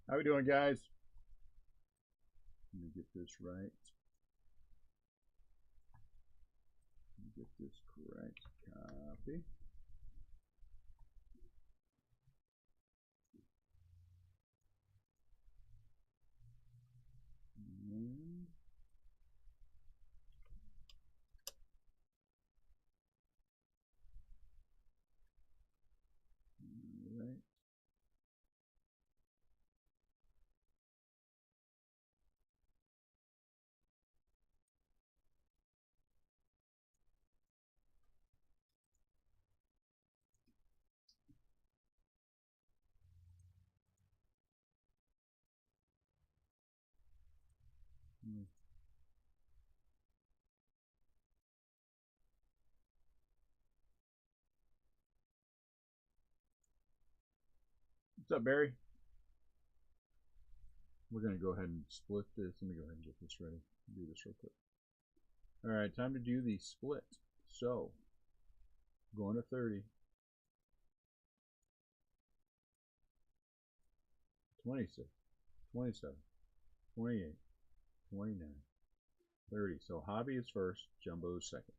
How we doing, guys? Let me get this right. Let me get this correct. Copy. And all right. What's up, Barry? We're going to go ahead and split this. Let me go ahead and get this ready. Do this real quick. All right, time to do the split. So, going to 30. 26, 27, 28, 29, 30. So hobby is first, jumbo is second.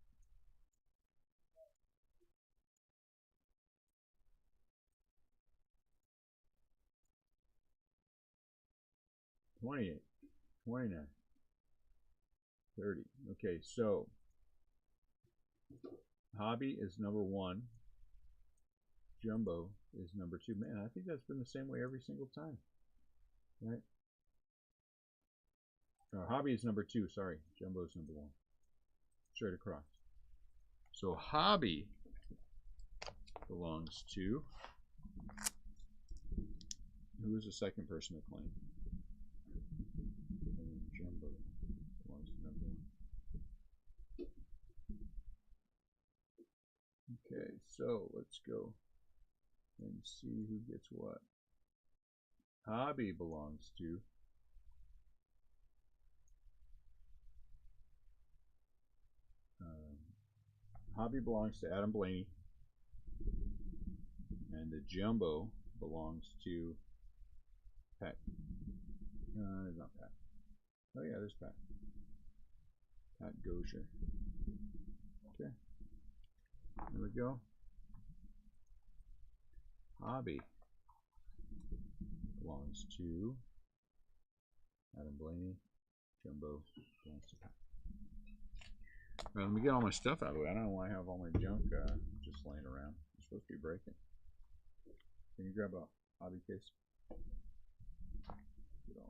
28, 29, 30. Okay, so hobby is number 1. Jumbo is number 2. Man, I think that's been the same way every single time. Right? Hobby is number 2, sorry. Jumbo is number 1. Straight across. So hobby belongs to, who is the second person to claim? And jumbo belongs to number 1. Okay, so let's go and see who gets what. Hobby belongs to Hobby belongs to Adam Blaney, and the jumbo belongs to Pat. There's not Pat. Oh yeah, there's Pat. Pat Gosher. Okay. There we go. Hobby belongs to Adam Blaney. Jumbo belongs to Pat. Well, let me get all my stuff out of the way. I don't know why I have all my junk just laying around. It's supposed to be breaking. Can you grab a hobby case? Get all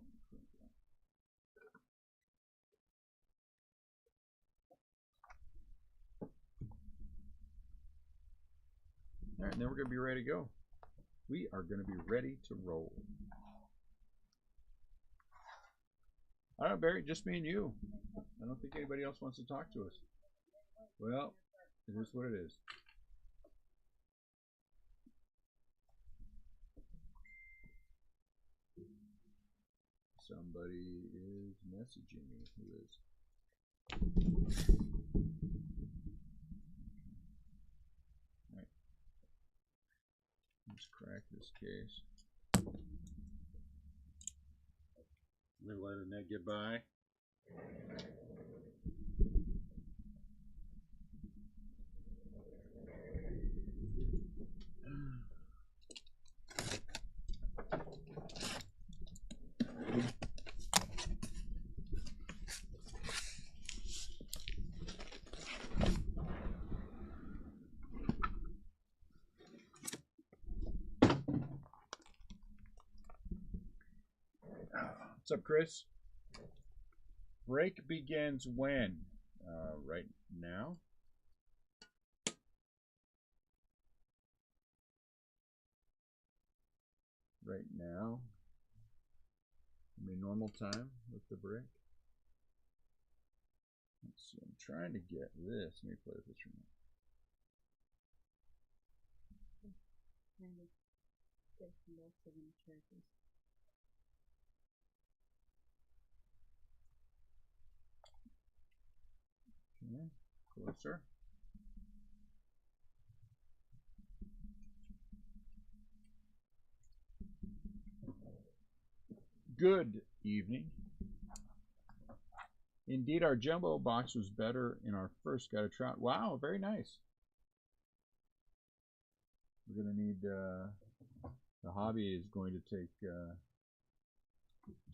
right, and then we're going to be ready to go. We are going to be ready to roll. All right, Barry, just me and you. I don't think anybody else wants to talk to us. Well, it is what it is. Somebody is messaging me. Who is? All right. Let's crack this case. We're letting that get by. What's up, Chris? Break begins when? Right now. Right now. I mean, normal time with the break. Let's see. I'm trying to get this. Let me play with this remote. Okay, closer. Good evening. Indeed, our jumbo box was better in our first. Got a trout. Wow, very nice. We're going to need, the hobby is going to take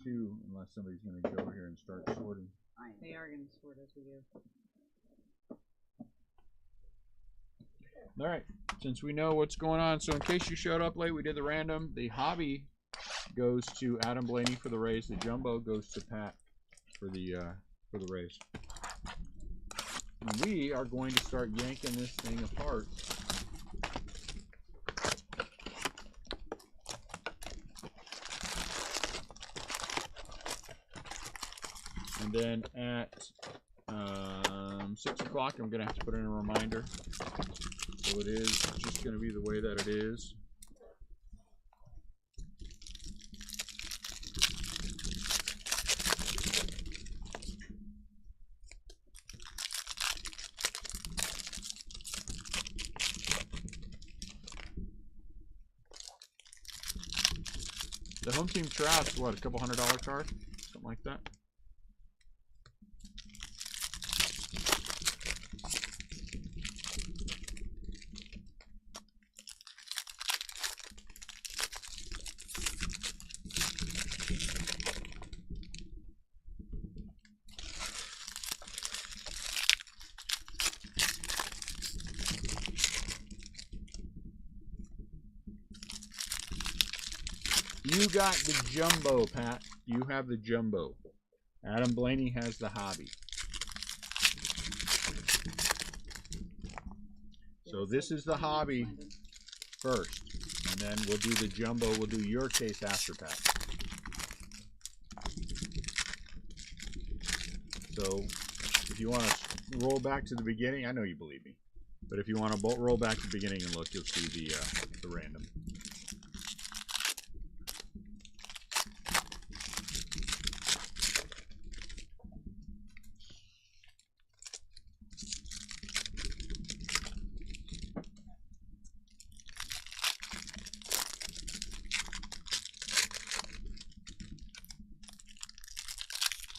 2, unless somebody's going to go over here and start sorting. They are going to sort as we go. All right, since we know what's going on, so in case you showed up late, we did the random. The hobby goes to Adam Blaney for the raise. The jumbo goes to Pat for the raise. And we are going to start yanking this thing apart. And then at 6 o'clock, I'm going to have to put in a reminder. So it is just going to be the way that it is. The home team trout's what, a couple $100 card? Something like that. You got the jumbo, Pat. You have the jumbo. Adam Blaney has the hobby. So this is the hobby first. And then we'll do the jumbo. We'll do your case after, Pat. So if you want to roll back to the beginning, I know you believe me. But if you want to roll back to the beginning and look, you'll see the random.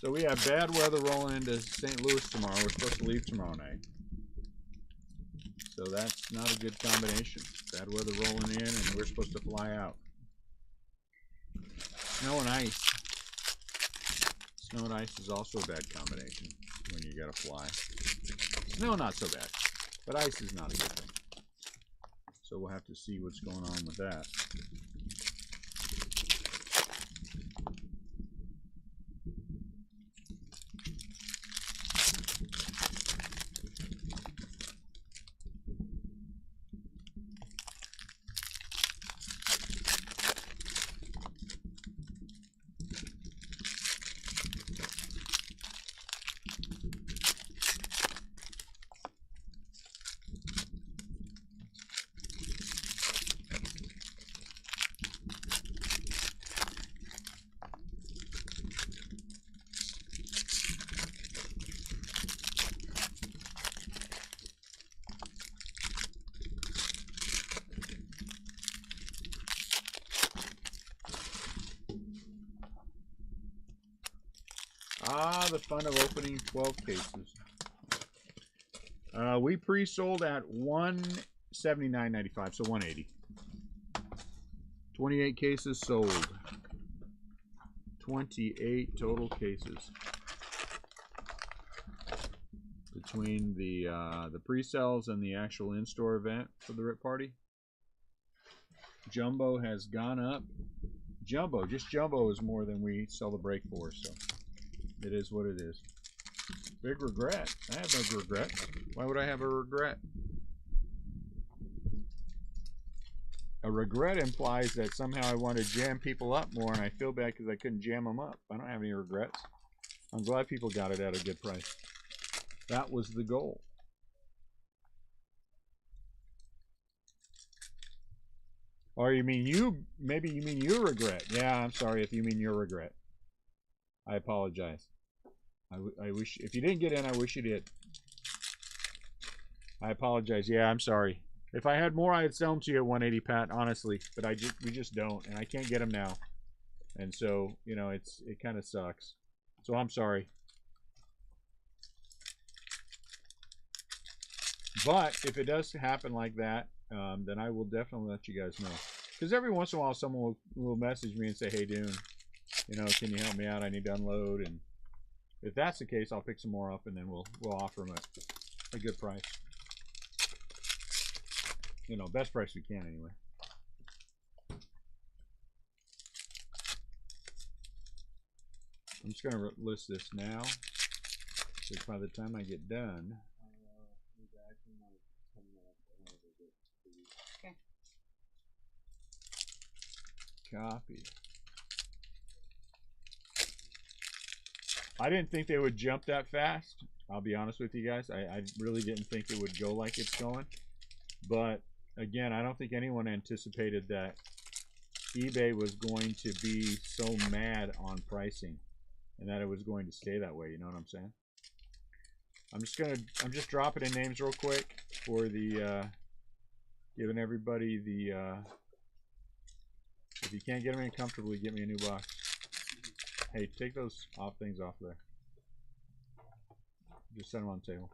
So we have bad weather rolling into St. Louis tomorrow. We're supposed to leave tomorrow night. So that's not a good combination. Bad weather rolling in and we're supposed to fly out. Snow and ice. Snow and ice is also a bad combination when you gotta fly. Snow not so bad, but ice is not a good thing. So we'll have to see what's going on with that. Ah, the fun of opening 12 cases. We pre-sold at $179.95, so $180. 28 cases sold. 28 total cases. Between the pre-sales and the actual in-store event for the Rip Party. Jumbo has gone up. Jumbo, just Jumbo is more than we sell the break for, so it is what it is. Big regret. I have no regrets. Why would I have a regret? A regret implies that somehow I want to jam people up more, and I feel bad because I couldn't jam them up. I don't have any regrets. I'm glad people got it at a good price. That was the goal. Or you mean you, maybe you mean your regret. Yeah, I'm sorry if you mean your regret. I apologize. I wish, if you didn't get in, I wish you did. I apologize. Yeah, I'm sorry. If I had more, I'd sell them to you at 180, Pat, honestly. But we just don't, and I can't get them now. And so, you know, it kind of sucks. So I'm sorry. But if it does happen like that, then I will definitely let you guys know. Because every once in a while, someone will message me and say, "Hey, Dune, you know, can you help me out? I need to unload." And if that's the case, I'll pick some more up, and then we'll offer them a good price. You know, best price we can anyway. I'm just gonna list this now, because by the time I get done. Okay. Copy. I didn't think they would jump that fast. I'll be honest with you guys. I really didn't think it would go like it's going. But again, I don't think anyone anticipated that eBay was going to be so mad on pricing and that it was going to stay that way. You know what I'm saying? I'm just dropping in names real quick for the giving everybody the if you can't get them in comfortably, get me a new box. Hey, take those things off there. Just set them on the table.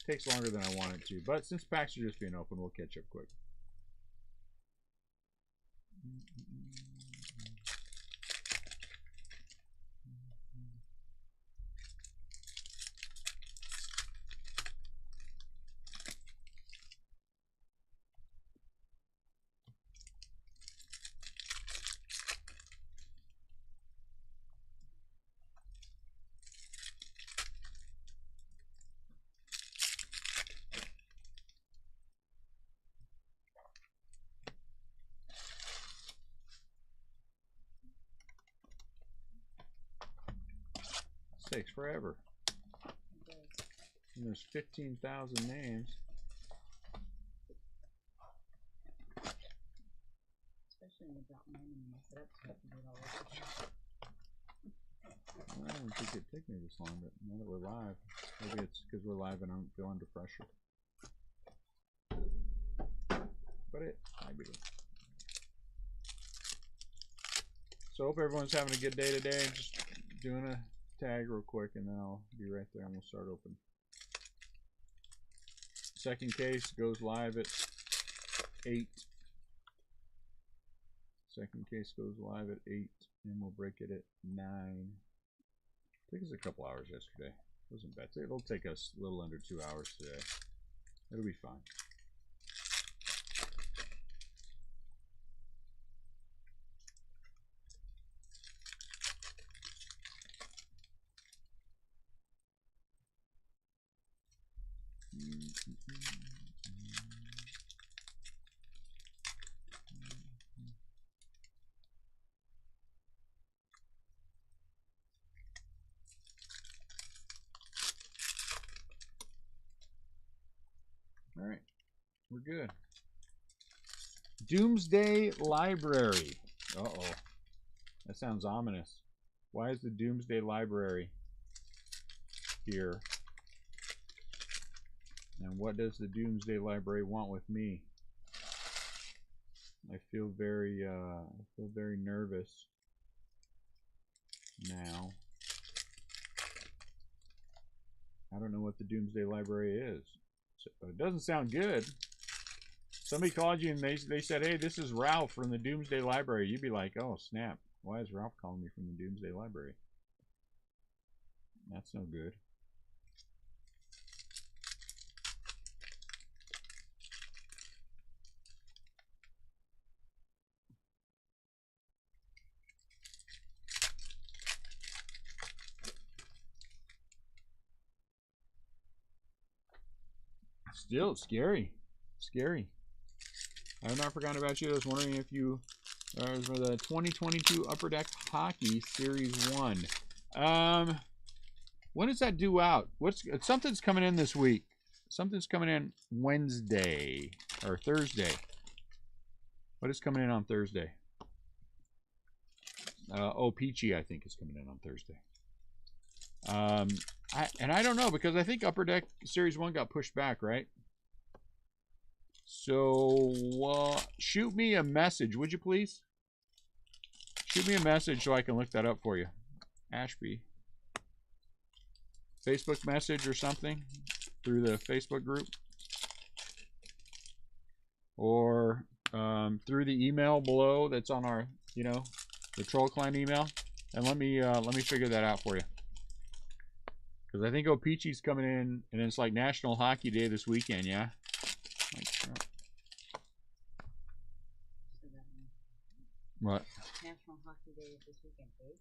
Takes longer than I want it to, but since packs are just being open, we'll catch up quick. This takes forever. And there's 15,000 names. Especially when you drop mine and mess it up, stuff and do it all over again. I don't think it'd take me this long, but now that we're live, maybe it's because we're live and I don't feel under pressure. But it might be. So hope everyone's having a good day today. Just doing a tag real quick and then I'll be right there and we'll start open. Second case goes live at 8. Second case goes live at 8 and we'll break it at 9. Took us a couple hours yesterday. Wasn't bad. It'll take us a little under 2 hours today. It'll be fine. All right, we're good. Doomsday Library. Uh-oh. That sounds ominous. Why is the Doomsday Library here? And what does the Doomsday Library want with me? I feel very nervous now. I don't know what the Doomsday Library is. So it doesn't sound good. Somebody called you and they said, "Hey, this is Ralph from the Doomsday Library." You'd be like, "Oh, snap. Why is Ralph calling me from the Doomsday Library?" That's no good. Still scary. Scary. I have not forgotten about you. I was wondering if you are for the 2022 Upper Deck Hockey Series 1. When does that due out? Something's coming in this week. Something's coming in Wednesday or Thursday. What is coming in on Thursday? Peachy, I think, is coming in on Thursday. I don't know, because I think Upper Deck Series 1 got pushed back, right? So, shoot me a message, would you please? Shoot me a message so I can look that up for you. Ashby. Facebook message or something through the Facebook group. Or through the email below that's on our, the Troll Clan email. And let me figure that out for you. Because I think Peachy's coming in, and it's like National Hockey Day this weekend, yeah? What? National Hockey Day is this weekend, eh?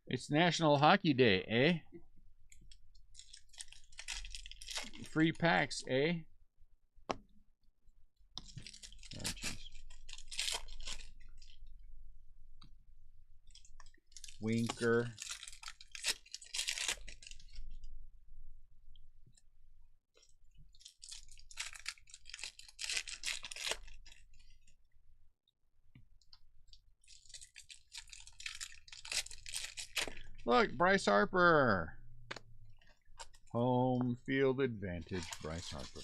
It's National Hockey Day, eh? Free packs, eh? Oh, jeez. Winker. Look, Bryce Harper. Home field advantage, Bryce Harper.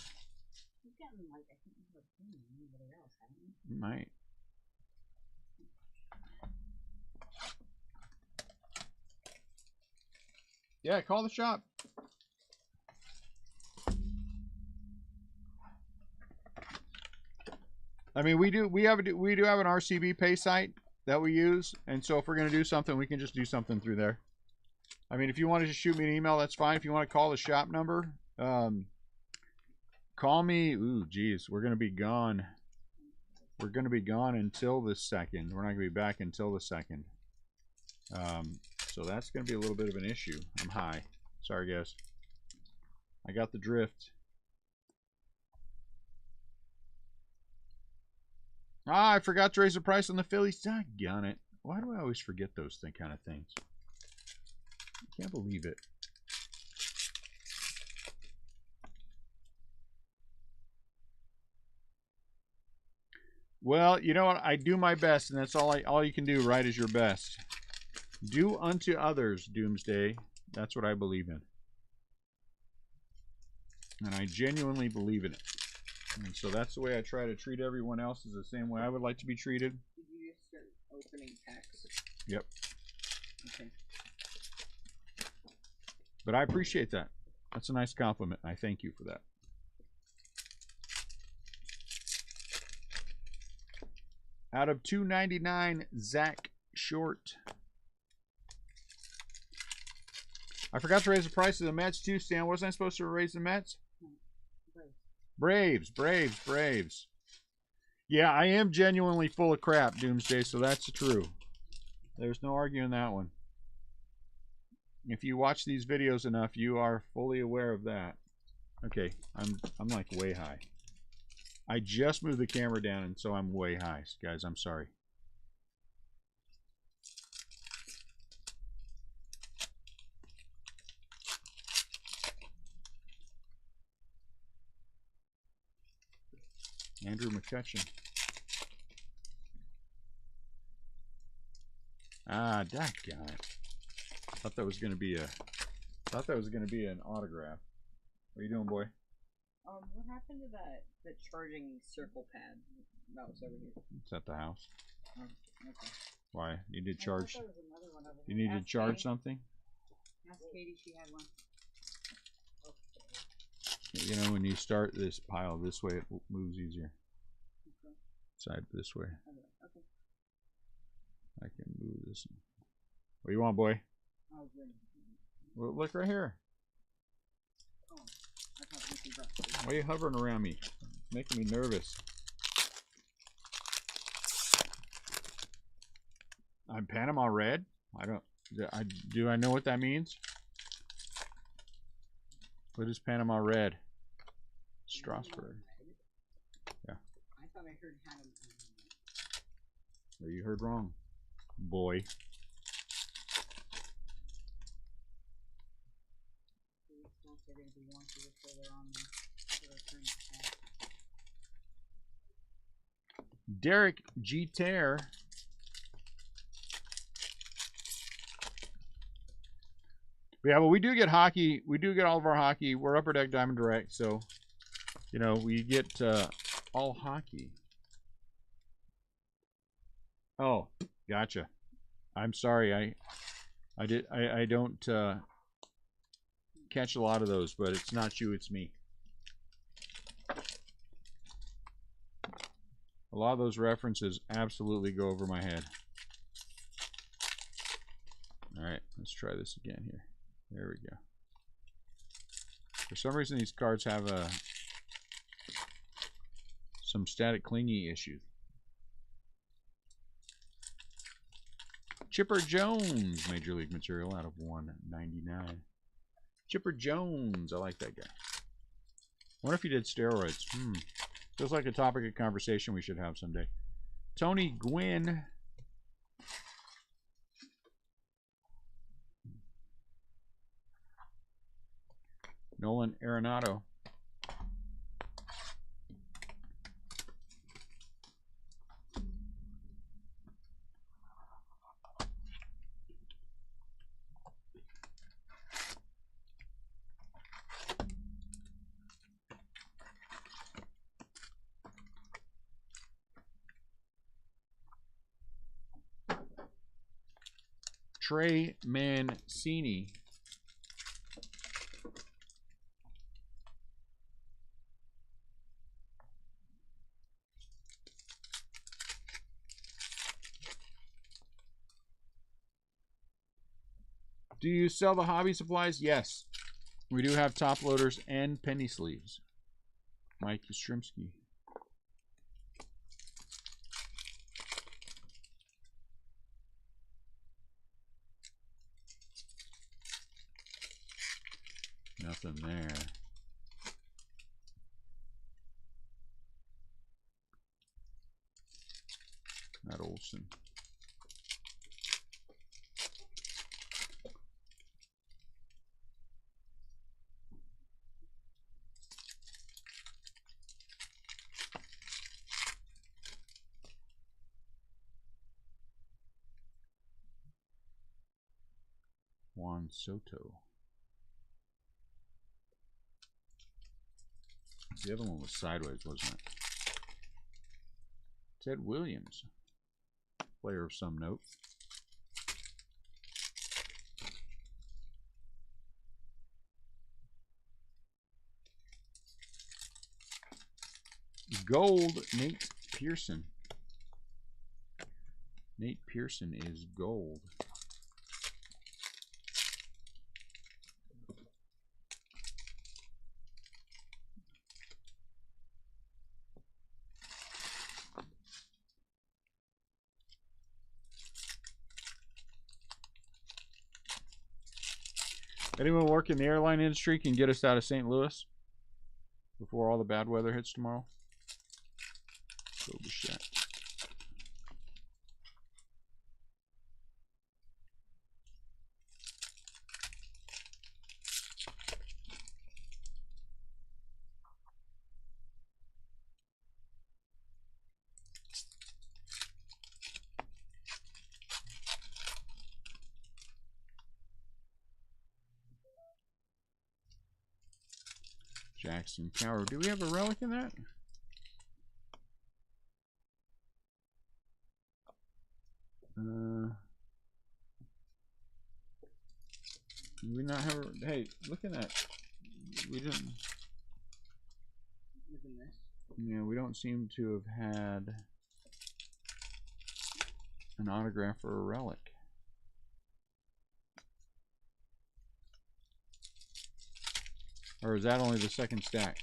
You've gotten, like, I think you've seen anybody else, haven't you? Might. Yeah, call the shop. I mean, we do have an RCB pay site that we use, and so if we're gonna do something, we can just do something through there. I mean, if you want to just shoot me an email, that's fine. If you want to call the shop number, call me. Ooh, geez, we're gonna be gone. We're gonna be gone until the 2nd. We're not gonna be back until the 2nd. So that's gonna be a little bit of an issue. I'm high. Sorry, guys. I got the drift. Ah, I forgot to raise the price on the Phillies. Doggone it. Why do I always forget those kind of things? I can't believe it. Well, you know what? I do my best, and that's all you can do, right, is your best. Do unto others, Doomsday. That's what I believe in. And I genuinely believe in it. And so that's the way I try to treat everyone else, is the same way I would like to be treated. Did you just start opening packs? Yep. Okay. But I appreciate that. That's a nice compliment. I thank you for that. Out of 299, Zach Short. I forgot to raise the price of the Mets too, Stan. Wasn't I supposed to raise the Mets? Braves. Yeah, I am genuinely full of crap, Doomsday, so that's true. There's no arguing that one. If you watch these videos enough, you are fully aware of that. Okay, I'm like way high. I just moved the camera down, and so I'm way high. Guys, I'm sorry. Andrew McCutcheon. Ah, daggone it. Thought that was gonna be an autograph. What are you doing, boy? What happened to that charging circle pad that was over here? It's at the house. Oh, okay. Why? You did charge? There was another one over You here. need to charge something? Ask Katie, she had one. You know, when you start this pile this way, it moves easier. Okay. Side this way. Okay. I can move this. What do you want, boy? Oh, good. Well, look right here. Oh, I thought this was up. Why are you hovering around me? It's making me nervous. I'm Panama Red? Do I know what that means? What is Panama Red? Strasbourg. Yeah. I thought I heard had him. Or you heard wrong, boy. They're going to be wonky before they're on the Derek Jeter. Yeah, well, we do get hockey. We do get all of our hockey. We're Upper Deck Diamond Direct, so you know we get all hockey. Oh, gotcha. I'm sorry. I don't catch a lot of those, but it's not you, it's me. A lot of those references absolutely go over my head. All right, let's try this again here. There we go. For some reason, these cards have some static clingy issues. Chipper Jones, Major League material out of 199. Chipper Jones, I like that guy. Wonder if he did steroids. Feels like a topic of conversation we should have someday. Tony Gwynn. Nolan Arenado. Trey Mancini. Do you sell the hobby supplies? Yes. We do have top loaders and penny sleeves. Mike Yastrzemski. Nothing there. Matt Olson. Juan Soto. The other one was sideways, wasn't it? Ted Williams. Player of some note. Gold, Nate Pearson. Nate Pearson is gold. Anyone work in the airline industry can get us out of St. Louis before all the bad weather hits tomorrow? So shit. Jackson Power. Do we have a relic in that? Do we not have a, hey, look at that. We didn't. Yeah, we don't seem to have had an autograph or a relic. Or is that only the second stack?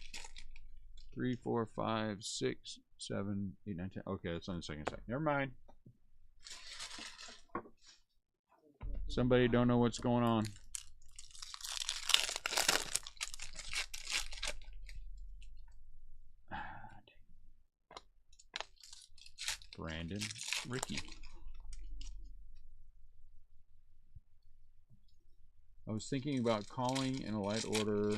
3, 4, 5, 6, 7, 8, 9, 10. Okay, that's on the second stack. Never mind. Somebody don't know what's going on. I was thinking about calling in a light order.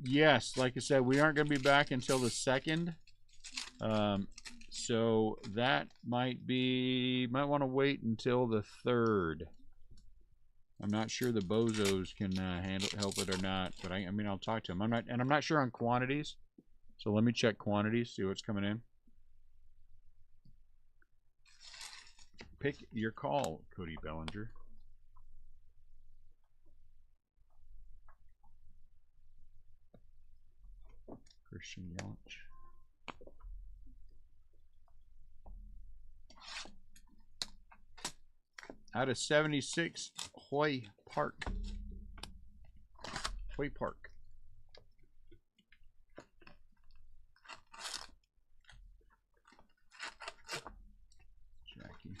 Yes, like I said, we aren't going to be back until the 2nd. So that might want to wait until the 3rd. I'm not sure the bozos can help it or not, but I mean, I'll talk to them. I'm not sure on quantities. So let me check quantities, see what's coming in. Pick your call, Cody Bellinger. Christian Yelich. Out of 76, Hoy Park. Hoy Park. Jackie.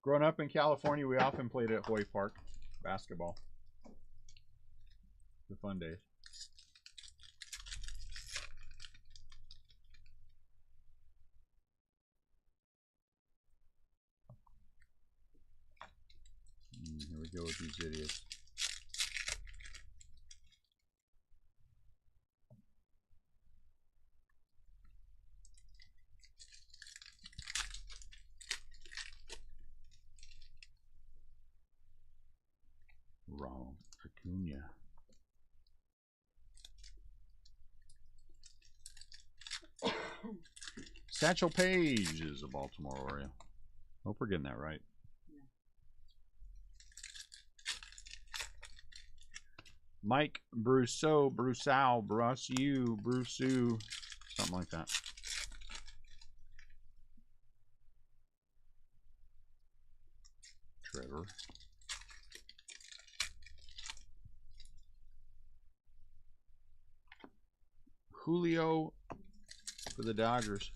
Growing up in California, we often played at Hoy Park basketball. The fun days. Here we go with these idiots. Ronald Acuna. Satchel Paige is a Baltimore Oriole. Hope we're getting that right. Mike Brousseau, Brousseau, Brousseau, something like that. Trevor. Julio for the Dodgers.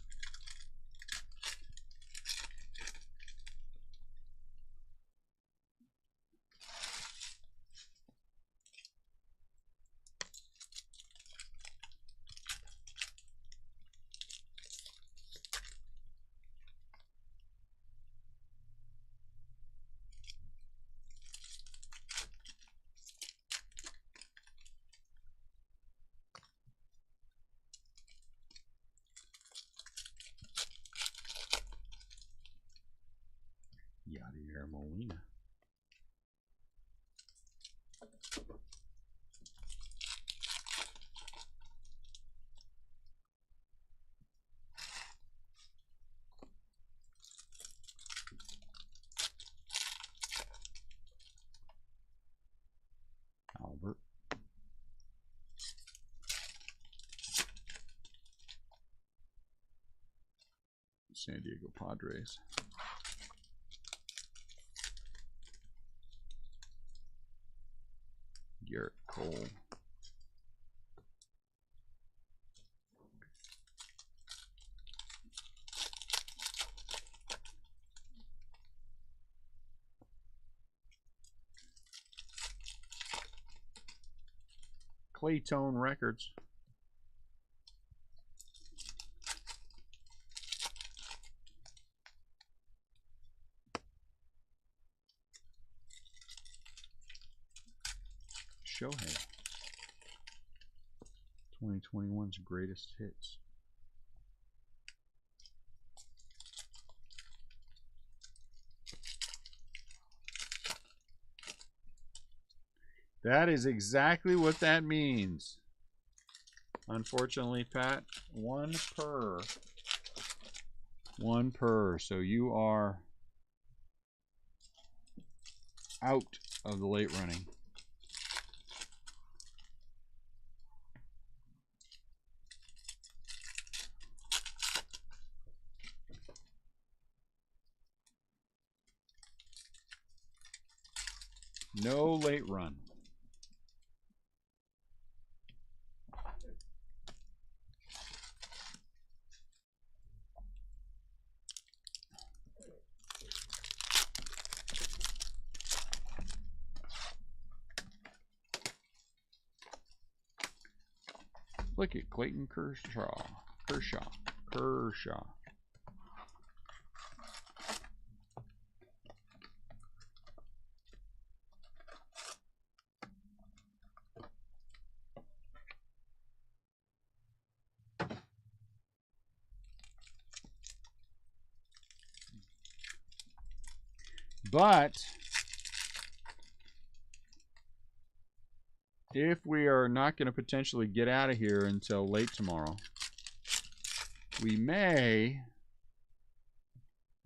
Yadier Molina. Albert. San Diego Padres. Garrett Cole. Claytone Records. Shohei. 2021's greatest hits. That is exactly what that means. Unfortunately, Pat, one per. One per. So you are out of the late running. No late run. Look at Clayton Kershaw. Kershaw. But if we are not going to potentially get out of here until late tomorrow, we may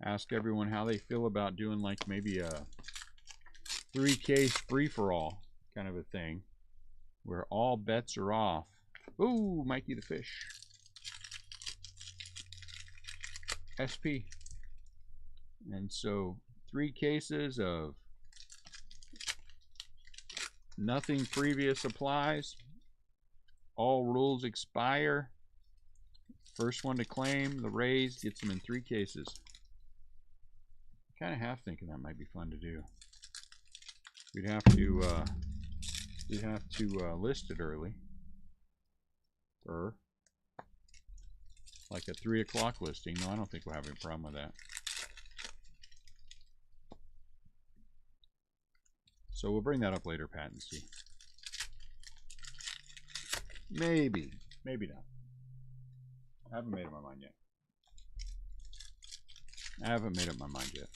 ask everyone how they feel about doing like maybe a 3-case free-for-all kind of a thing where all bets are off. Ooh, Mikey the Fish. SP. And so 3 cases of nothing previous applies. All rules expire. First one to claim the raise gets them in 3 cases. Kind of half thinking that might be fun to do. We'd have to list it early, or like a 3 o'clock listing. No, I don't think we'll have any problem with that. So we'll bring that up later, Pat, and see. Maybe not. I haven't made up my mind yet.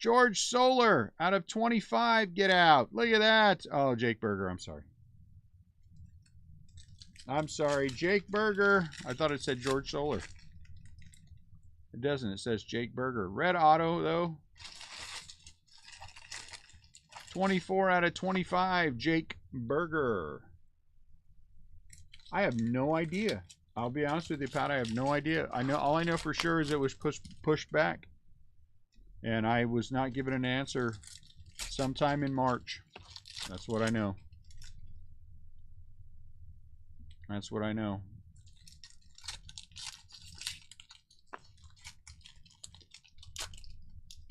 George Solar out of 25. Get out. Look at that. Oh, Jake Berger. I'm sorry. Jake Berger. I thought it said George Solar. It doesn't. It says Jake Berger. Red auto, though. 24 out of 25. Jake Berger. I have no idea. I'll be honest with you, Pat. I have no idea. All I know for sure is it was pushed back. And I was not given an answer sometime in March. That's what I know.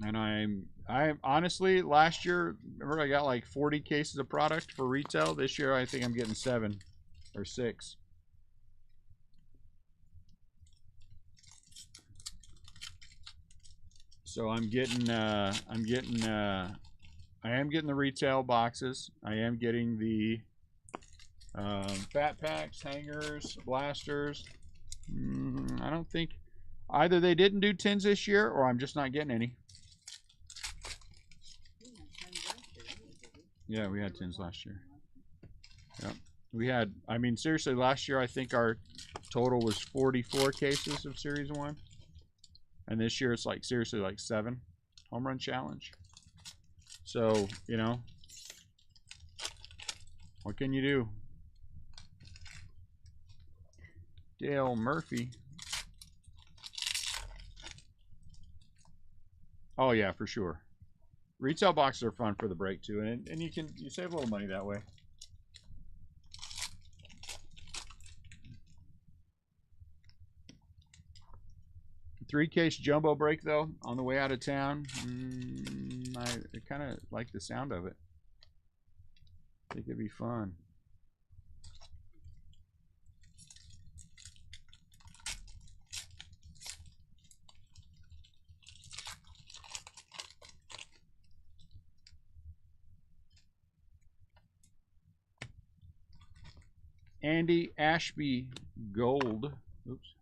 And I honestly, last year, remember I got like 40 cases of product for retail. This year I think I'm getting 7 or 6. So I am getting the retail boxes. I am getting the fat packs, hangers, blasters. I don't think either they didn't do tins this year or I'm just not getting any. Yeah, we had tins last year. Yep. We had, I mean, seriously, last year I think our total was 44 cases of Series 1. And this year it's like, seriously, like 7 home run challenge. So, you know, what can you do? Dale Murphy. Oh, yeah, for sure. Retail boxes are fun for the break, too. And you save a little money that way. Three-case jumbo break, though, on the way out of town. I kind of like the sound of it. I think it'd be fun. Andy Ashby Gold. Oops.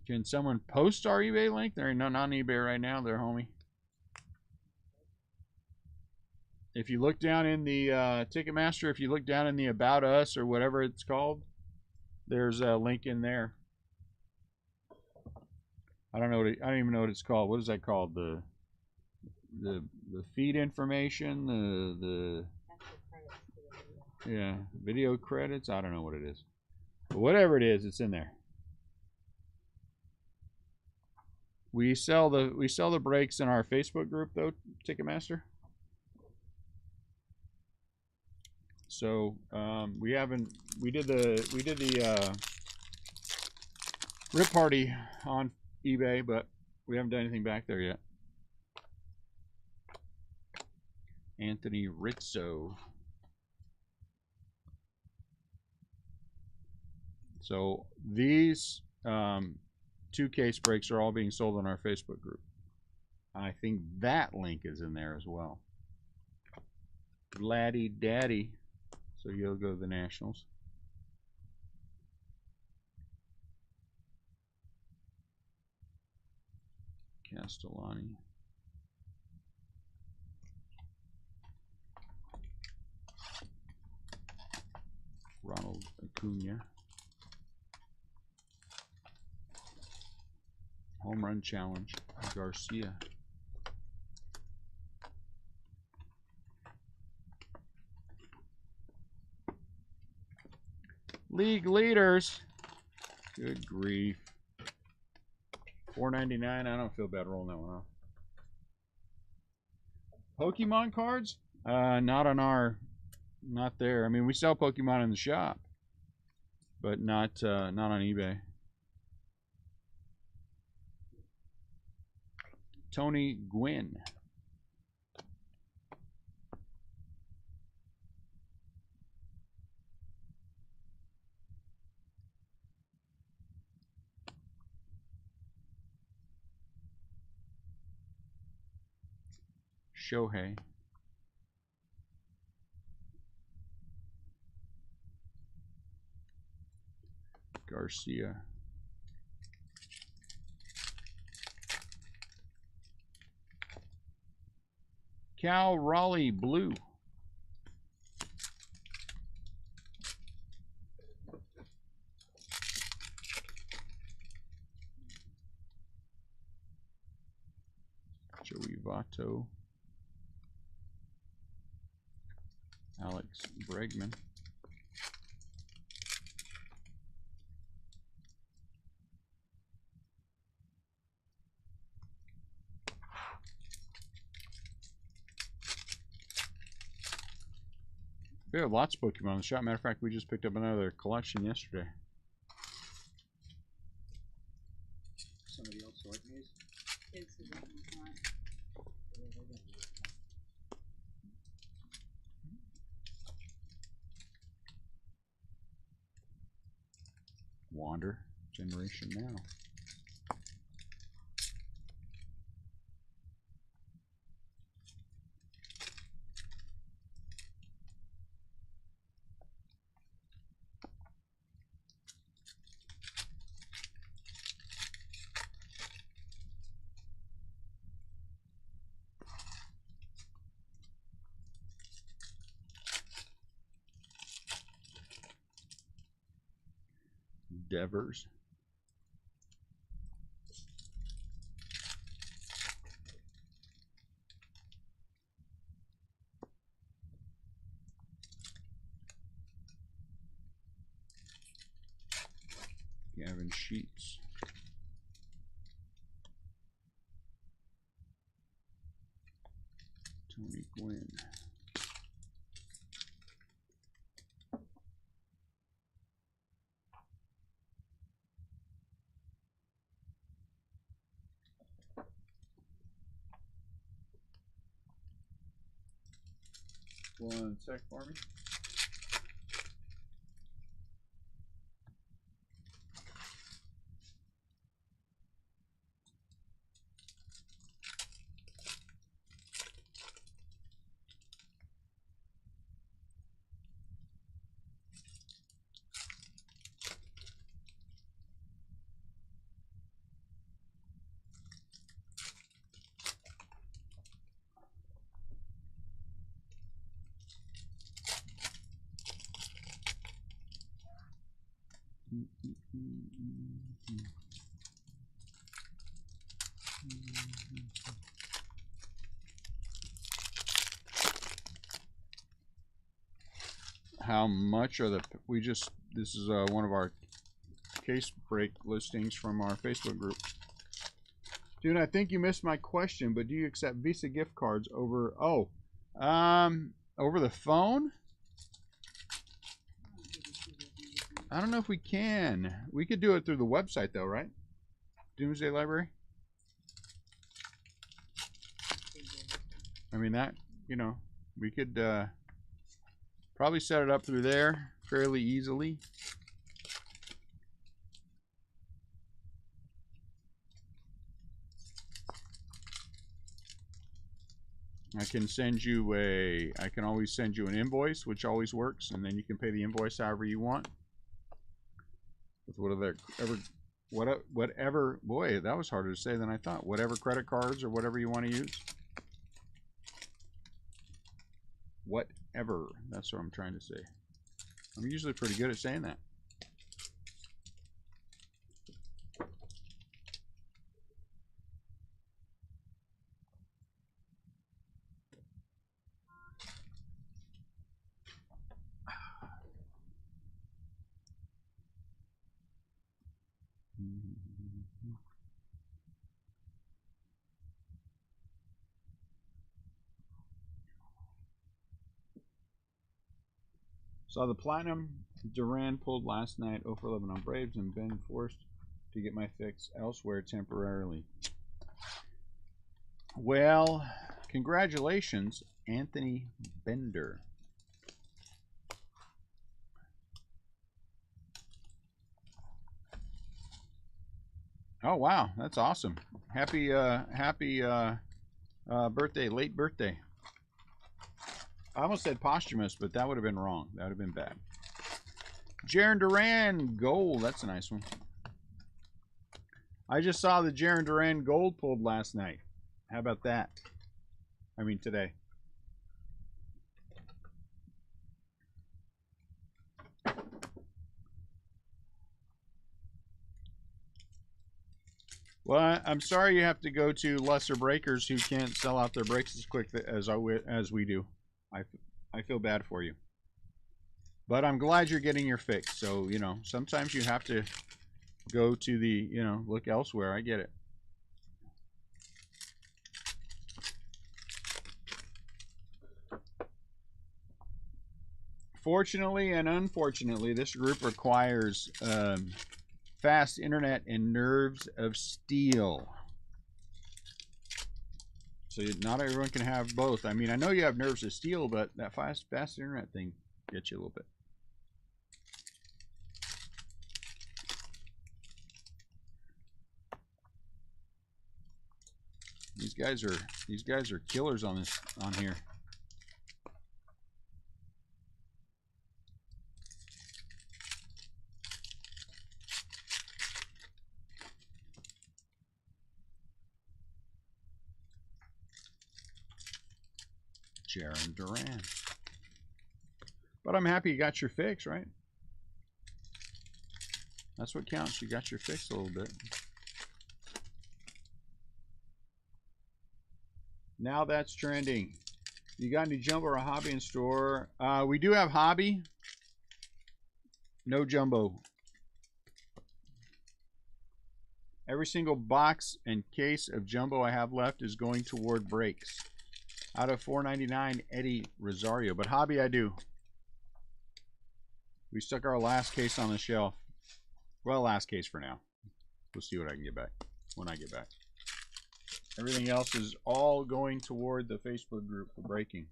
Can someone post our eBay link? There ain't none on eBay right now. They're homie. If you look down in the Ticketmaster, if you look down in the About Us or whatever it's called, there's a link in there. I don't even know what it's called. What is that called? The feed information, yeah, video credits. I don't know what it is, but whatever it is, it's in there. We sell the breaks in our Facebook group though, Ticketmaster. So we did the rip party on eBay, but we haven't done anything back there yet. Anthony Rizzo. So these 2 case breaks are all being sold on our Facebook group. I think that link is in there as well. Vladdy Daddy. So you'll go to the Nationals. Castellani. Ronald Acuna. Home run challenge. Garcia. League leaders. Good grief. $4.99. I don't feel bad rolling that one off. Pokemon cards? Not on our, not there. I mean, we sell Pokemon in the shop, but not on eBay. Tony Gwynn. Shohei. Garcia. Cal Raleigh Blue. Joey Votto. Alex Bregman. We have lots of Pokemon in the shop. Matter of fact, we just picked up another collection yesterday. Somebody else sorting these? It's not. Wander. Generation Now. Devers. Gavin Sheets. Tony Gwynn. One sec for me. How much are the, this is one of our case break listings from our Facebook group. Dude, I think you missed my question, but do you accept Visa gift cards over, over the phone? I don't know if we can. We could do it through the website though, right? Doomsday Library? I mean that, you know, We could probably set it up through there fairly easily. I can send you I can always send you an invoice, which always works, and then you can pay the invoice however you want. With whatever, boy, that was harder to say than I thought. Whatever credit cards or whatever you want to use. Whatever, that's what I'm trying to say. I'm usually pretty good at saying that. Saw the Platinum Duran pulled last night 0 for 11 on Braves and been forced to get my fix elsewhere temporarily. Well, congratulations, Anthony Bender. Oh wow, that's awesome! Happy birthday, late birthday. I almost said posthumous, but that would have been wrong. That would have been bad. Jaron Duran gold. That's a nice one. I just saw the Jaron Duran gold pulled last night. How about that? I mean today. Well, I'm sorry you have to go to lesser breakers who can't sell out their breaks as quick as we do. I feel bad for you. But I'm glad you're getting your fix. So, you know, sometimes you have to go to the, you know, look elsewhere. I get it. Fortunately and unfortunately, this group requires fast internet and nerves of steel. So not everyone can have both. I mean, I know you have nerves of steel, but that fast internet thing gets you a little bit. These guys are killers on here. Jaron Duran. But I'm happy you got your fix, right? That's what counts. You got your fix a little bit. Now that's trending. You got any jumbo or hobby in store? We do have hobby. No jumbo. Every single box and case of jumbo I have left is going toward breaks. Out of $4.99, Eddie Rosario. But hobby I do. We stuck our last case on the shelf. Well, last case for now. We'll see what I can get back when I get back. Everything else is all going toward the Facebook group for breaking.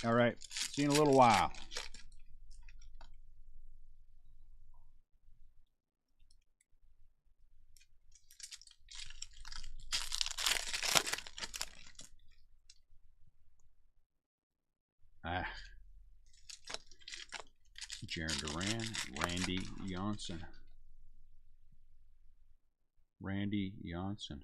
All right. See you in a little while. Jaron Duran, Randy Johnson. Randy Johnson.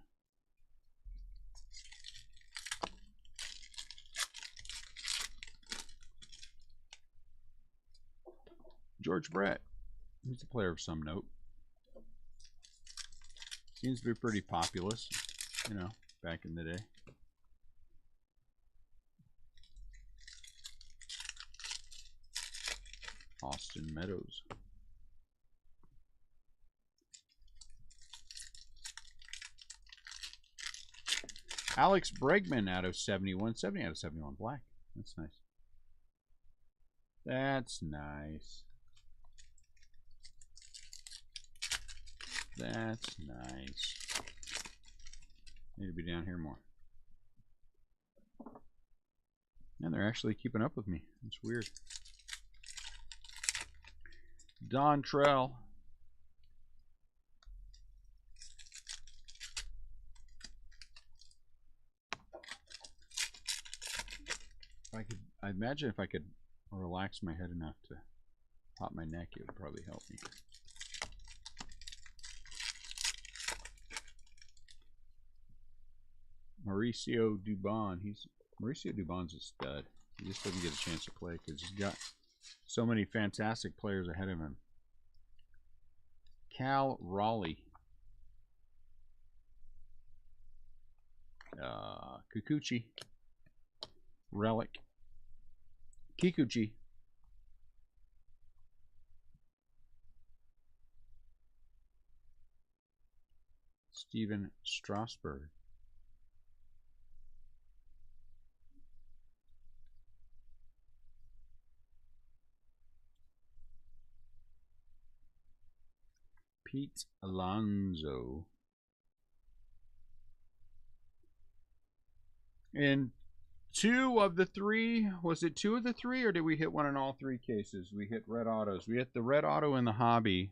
George Brett. He's a player of some note. Seems to be pretty populous, you know, back in the day. Austin Meadows. Alex Bregman out of 71. 70 out of 71 black. That's nice. That's nice. That's nice. Need to be down here more. And they're actually keeping up with me. It's weird. Don Trell. I imagine if I could relax my head enough to pop my neck, it would probably help me. Mauricio Dubon. Mauricio Dubon's a stud. He just doesn't get a chance to play because he's got so many fantastic players ahead of him. Cal Raleigh. Kikuchi. Relic. Kikuchi. Steven Strasburg. Pete Alonso. And two of the three, was it two of the three, or did we hit one in all three cases? We hit red autos. We hit the red auto in the hobby.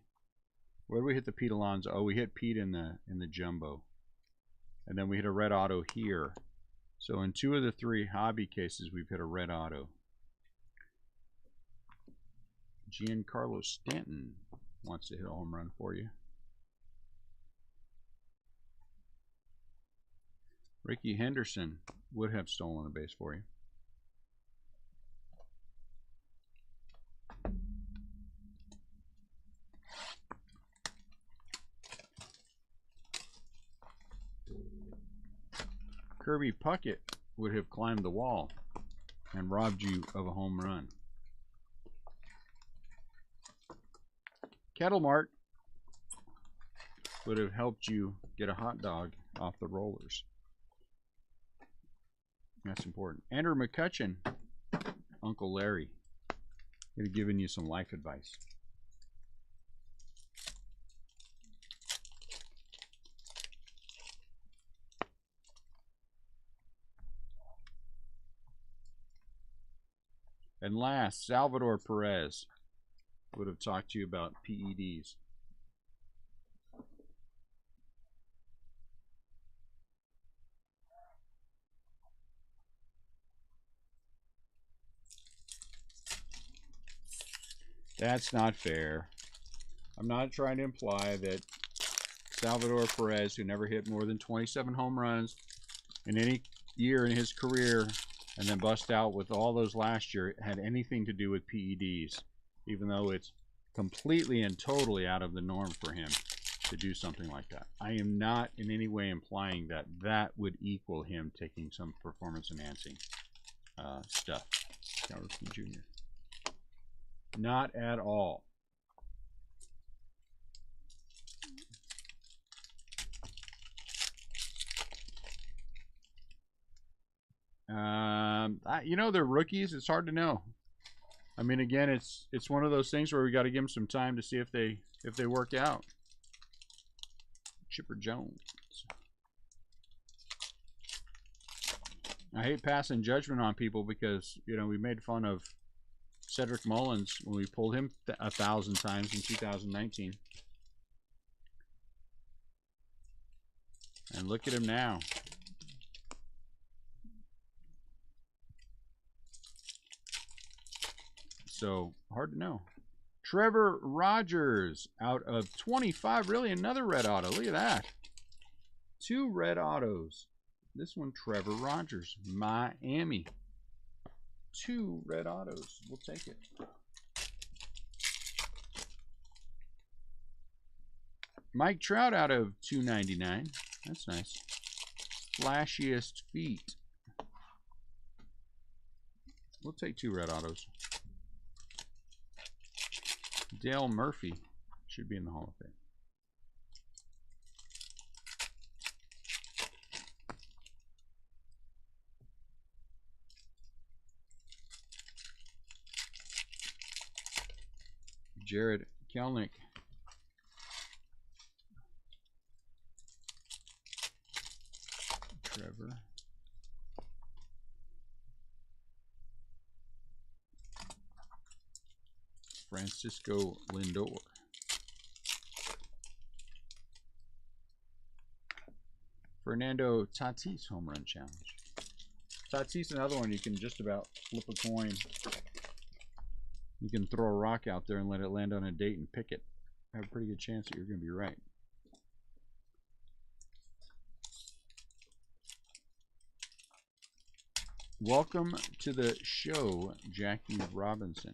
Where did we hit the Pete Alonso? Oh, we hit Pete in the jumbo. And then we hit a red auto here. So in two of the three hobby cases, we've hit a red auto. Giancarlo Stanton wants to hit a home run for you. Ricky Henderson would have stolen a base for you. Kirby Puckett would have climbed the wall and robbed you of a home run. Kettle Mart would have helped you get a hot dog off the rollers. That's important. Andrew McCutcheon, Uncle Larry, would have given you some life advice. And last, Salvador Perez would have talked to you about PEDs. That's not fair. I'm not trying to imply that Salvador Perez, who never hit more than 27 home runs in any year in his career and then bust out with all those last year, had anything to do with PEDs, even though it's completely and totally out of the norm for him to do something like that. I am not in any way implying that that would equal him taking some performance-enhancing stuff. Jr. Not at all. You know, they're rookies. It's hard to know. I mean, again, it's one of those things where we got to give them some time to see if they work out. Chipper Jones. I hate passing judgment on people because, you know, we made fun of Cedric Mullins when we pulled him 1,000 times in 2019. And look at him now. So, hard to know. Trevor Rogers out of 25. Really, another red auto. Look at that. 2 red autos. This one, Trevor Rogers, Miami. 2 red autos. We'll take it. Mike Trout out of 299. That's nice. Flashiest feet. We'll take 2 red autos. Dale Murphy should be in the Hall of Fame. Jared Kelnick. Trevor. Francisco Lindor. Fernando Tatis home run challenge. Tatis, another one you can just about flip a coin. You can throw a rock out there and let it land on a date and pick it. Have a pretty good chance that you're going to be right. Welcome to the show, Jackie Robinson.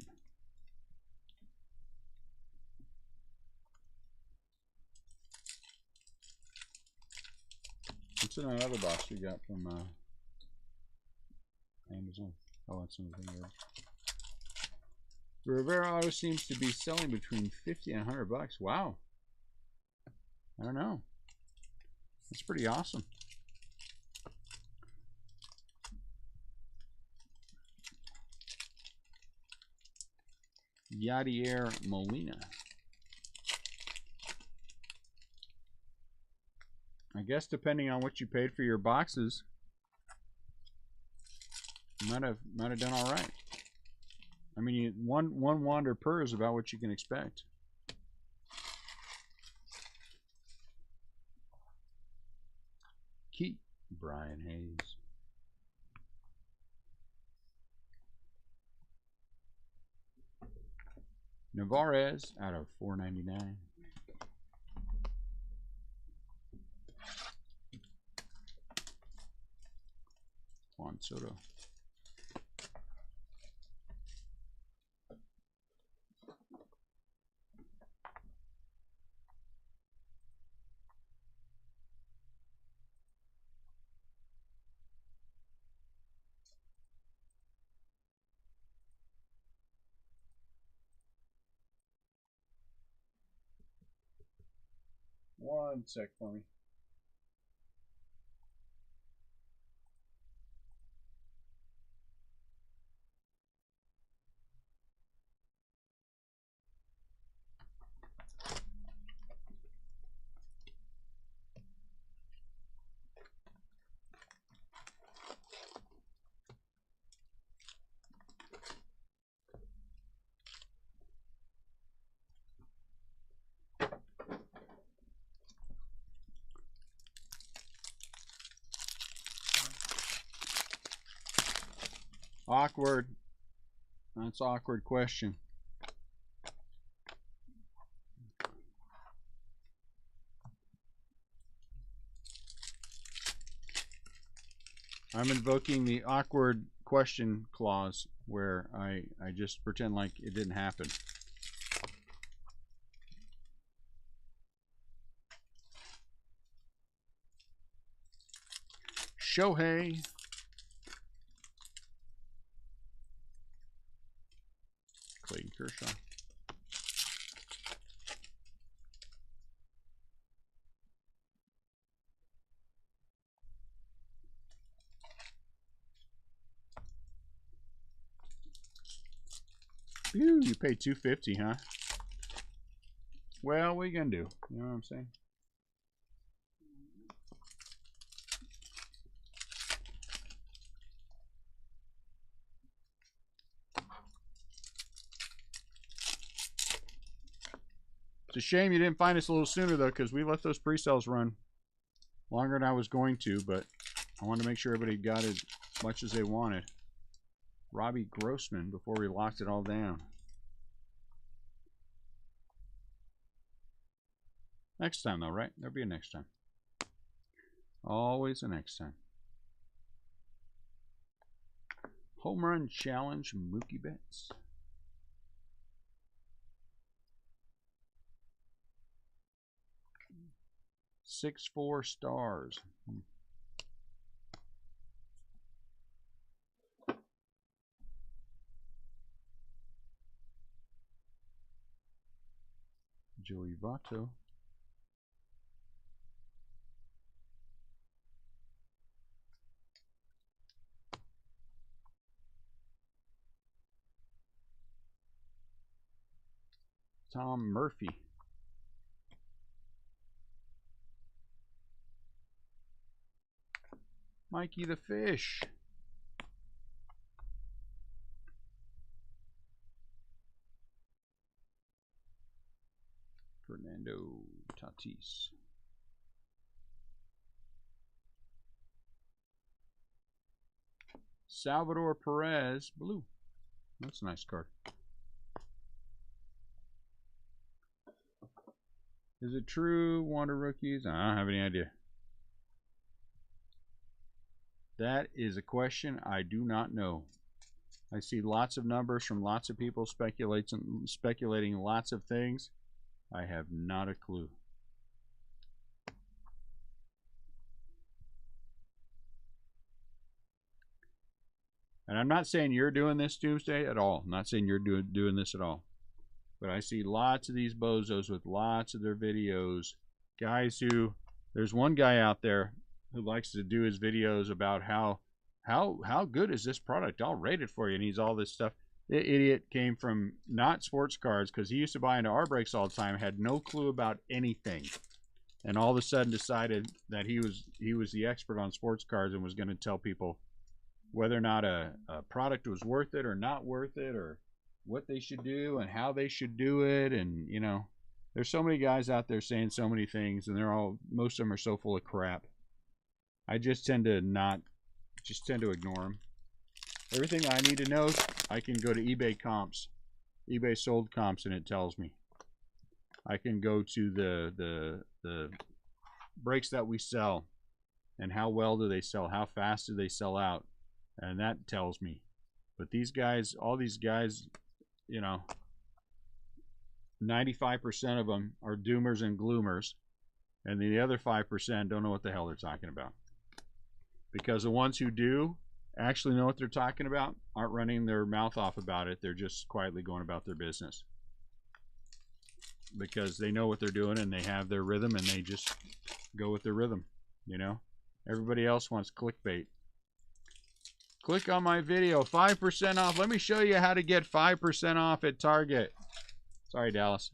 What's in that other box we got from Amazon? Oh, that's something else. The Rivera Auto seems to be selling between 50 and 100 bucks. Wow. I don't know. That's pretty awesome. Yadier Molina. I guess depending on what you paid for your boxes, you might have done all right. I mean, one wander per is about what you can expect. Keep Brian Hayes. Navarez out of $4.99. Juan Soto. One sec for me. Awkward. That's an awkward question. I'm invoking the awkward question clause where I just pretend like it didn't happen. Shohei. Clayton Kershaw. Phew, you paid $250, huh? Well, what are you gonna do? You know what I'm saying? It's a shame you didn't find us a little sooner, though, because we let those pre-sales run longer than I was going to, but I wanted to make sure everybody got as much as they wanted. Robbie Grossman before we locked it all down. Next time, though, right? There'll be a next time. Always a next time. Home Run Challenge, Mookie Betts. Four stars. Joey Votto. Tom Murphy. Mikey the Fish. Tatis. Salvador Perez, blue. That's a nice card. Is it true? Wonder rookies? I don't have any idea. That is a question I do not know. I see lots of numbers from lots of people speculating lots of things. I have not a clue. And I'm not saying you're doing this, Doomsday, at all. I'm not saying you're doing this at all. But I see lots of these bozos with lots of their videos. Guys who, there's one guy out there who likes to do his videos about how good is this product? I'll rate it for you. And he's all this stuff. The idiot came from not sports cards because he used to buy into our breaks all the time, had no clue about anything. And all of a sudden decided that he was the expert on sports cards and was going to tell people whether or not a product was worth it or not worth it, or what they should do and how they should do it. And, you know, there's so many guys out there saying so many things, and most of them are so full of crap. I just tend to ignore them. Everything I need to know, I can go to eBay comps, eBay sold comps, and it tells me. I can go to the breaks that we sell, and how well do they sell, how fast do they sell out, and that tells me. But these guys, all these guys, you know, 95% of them are doomers and gloomers, and the other 5% don't know what the hell they're talking about. Because the ones who do actually know what they're talking about aren't running their mouth off about it. They're just quietly going about their business. Because they know what they're doing and they have their rhythm and they just go with their rhythm, you know. Everybody else wants clickbait. Click on my video, 5% off. Let me show you how to get 5% off at Target. Sorry, Dallas.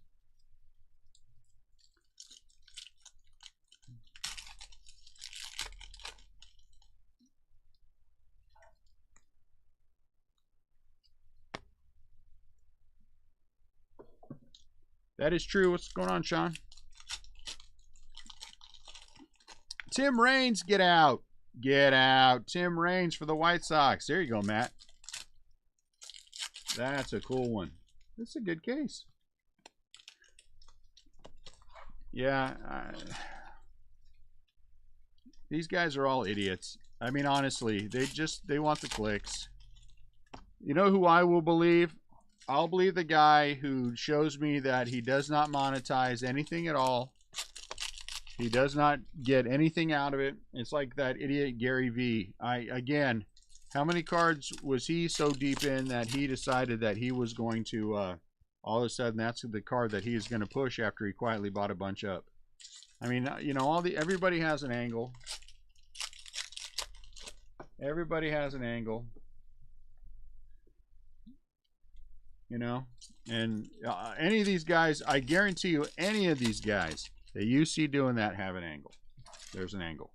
That is true. What's going on, Sean? Tim Raines, get out. Get out. Tim Raines for the White Sox. There you go, Matt. That's a cool one. That's a good case. Yeah. These guys are all idiots. I mean, honestly, they want the clicks. You know who I will believe? I'll believe the guy who shows me that he does not monetize anything at all. He does not get anything out of it. It's like that idiot Gary V. Again, how many cards was he so deep in that he decided that he was going to, all of a sudden, that's the card that he is going to push after he quietly bought a bunch up. I mean, you know, everybody has an angle. Everybody has an angle. You know, and any of these guys, I guarantee you, any of these guys that you see doing that have an angle. There's an angle.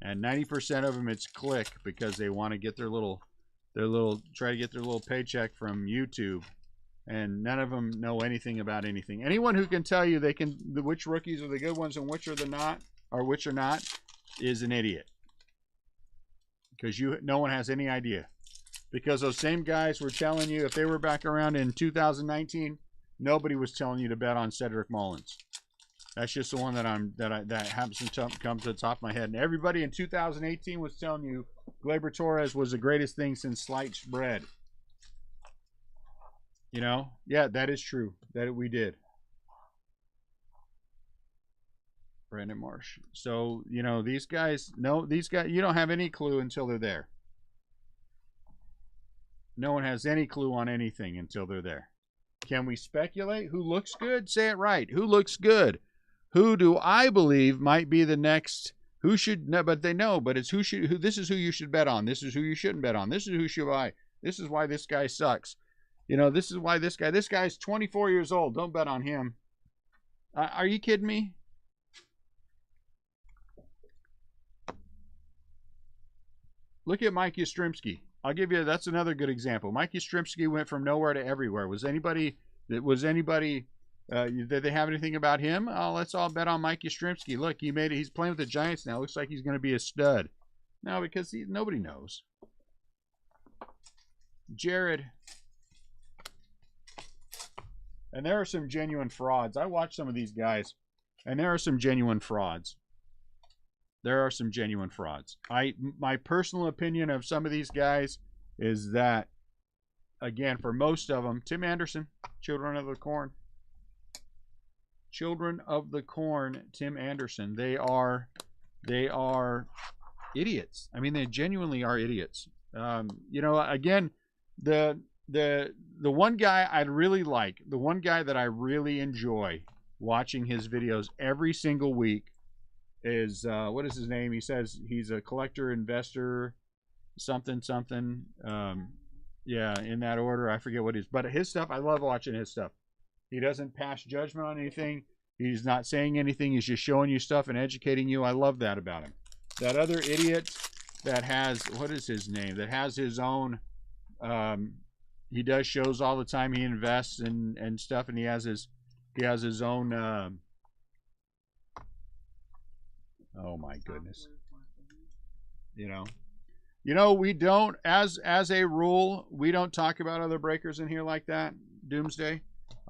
And 90% of them, it's click because they want to get try to get their little paycheck from YouTube. And none of them know anything about anything. Anyone who can tell you which rookies are the good ones and which are which are not, is an idiot. Because no one has any idea. Because those same guys were telling you, if they were back around in 2019, nobody was telling you to bet on Cedric Mullins. That's just the one that happens to come to the top of my head. And everybody in 2018 was telling you Gleyber Torres was the greatest thing since sliced bread. You know? Yeah, that is true. That we did. Brandon Marsh. So, you know, these guys, you don't have any clue until they're there. No one has any clue on anything until they're there. Can we speculate? Who looks good? Say it right. Who looks good? Who do I believe might be the next? Who should? No, but they know. But it's this is who you should bet on. This is who you shouldn't bet on. This is who you should buy. This is why this guy sucks. You know, this is why this guy's 24 years old. Don't bet on him. Are you kidding me? Look at Mike Yastrzemski. I'll give you, that's another good example. Mike Yastrzemski went from nowhere to everywhere. Was anybody Did they have anything about him? Oh, let's all bet on Mike Yastrzemski. Look, he made it. He's playing with the Giants now. Looks like he's going to be a stud. No, because nobody knows. Jared. And there are some genuine frauds. I watch some of these guys, and there are some genuine frauds. There are some genuine frauds. My personal opinion of some of these guys is that, again, for most of them, Tim Anderson, Children of the Corn. Children of the Corn, Tim Anderson. They are idiots. I mean, they genuinely are idiots. You know, again, the one guy I'd really like, the one guy that I really enjoy watching his videos every single week is, what is his name? He says he's a collector, investor, something. Yeah, in that order. I forget what it is. But his stuff, I love watching his stuff. He doesn't pass judgment on anything. He's not saying anything. He's just showing you stuff and educating you. I love that about him. That other idiot that has, what is his name? That has his own, he does shows all the time. He invests and stuff, and he has his own, oh my goodness. You know, we don't, as a rule, we don't talk about other breakers in here like that. Doomsday.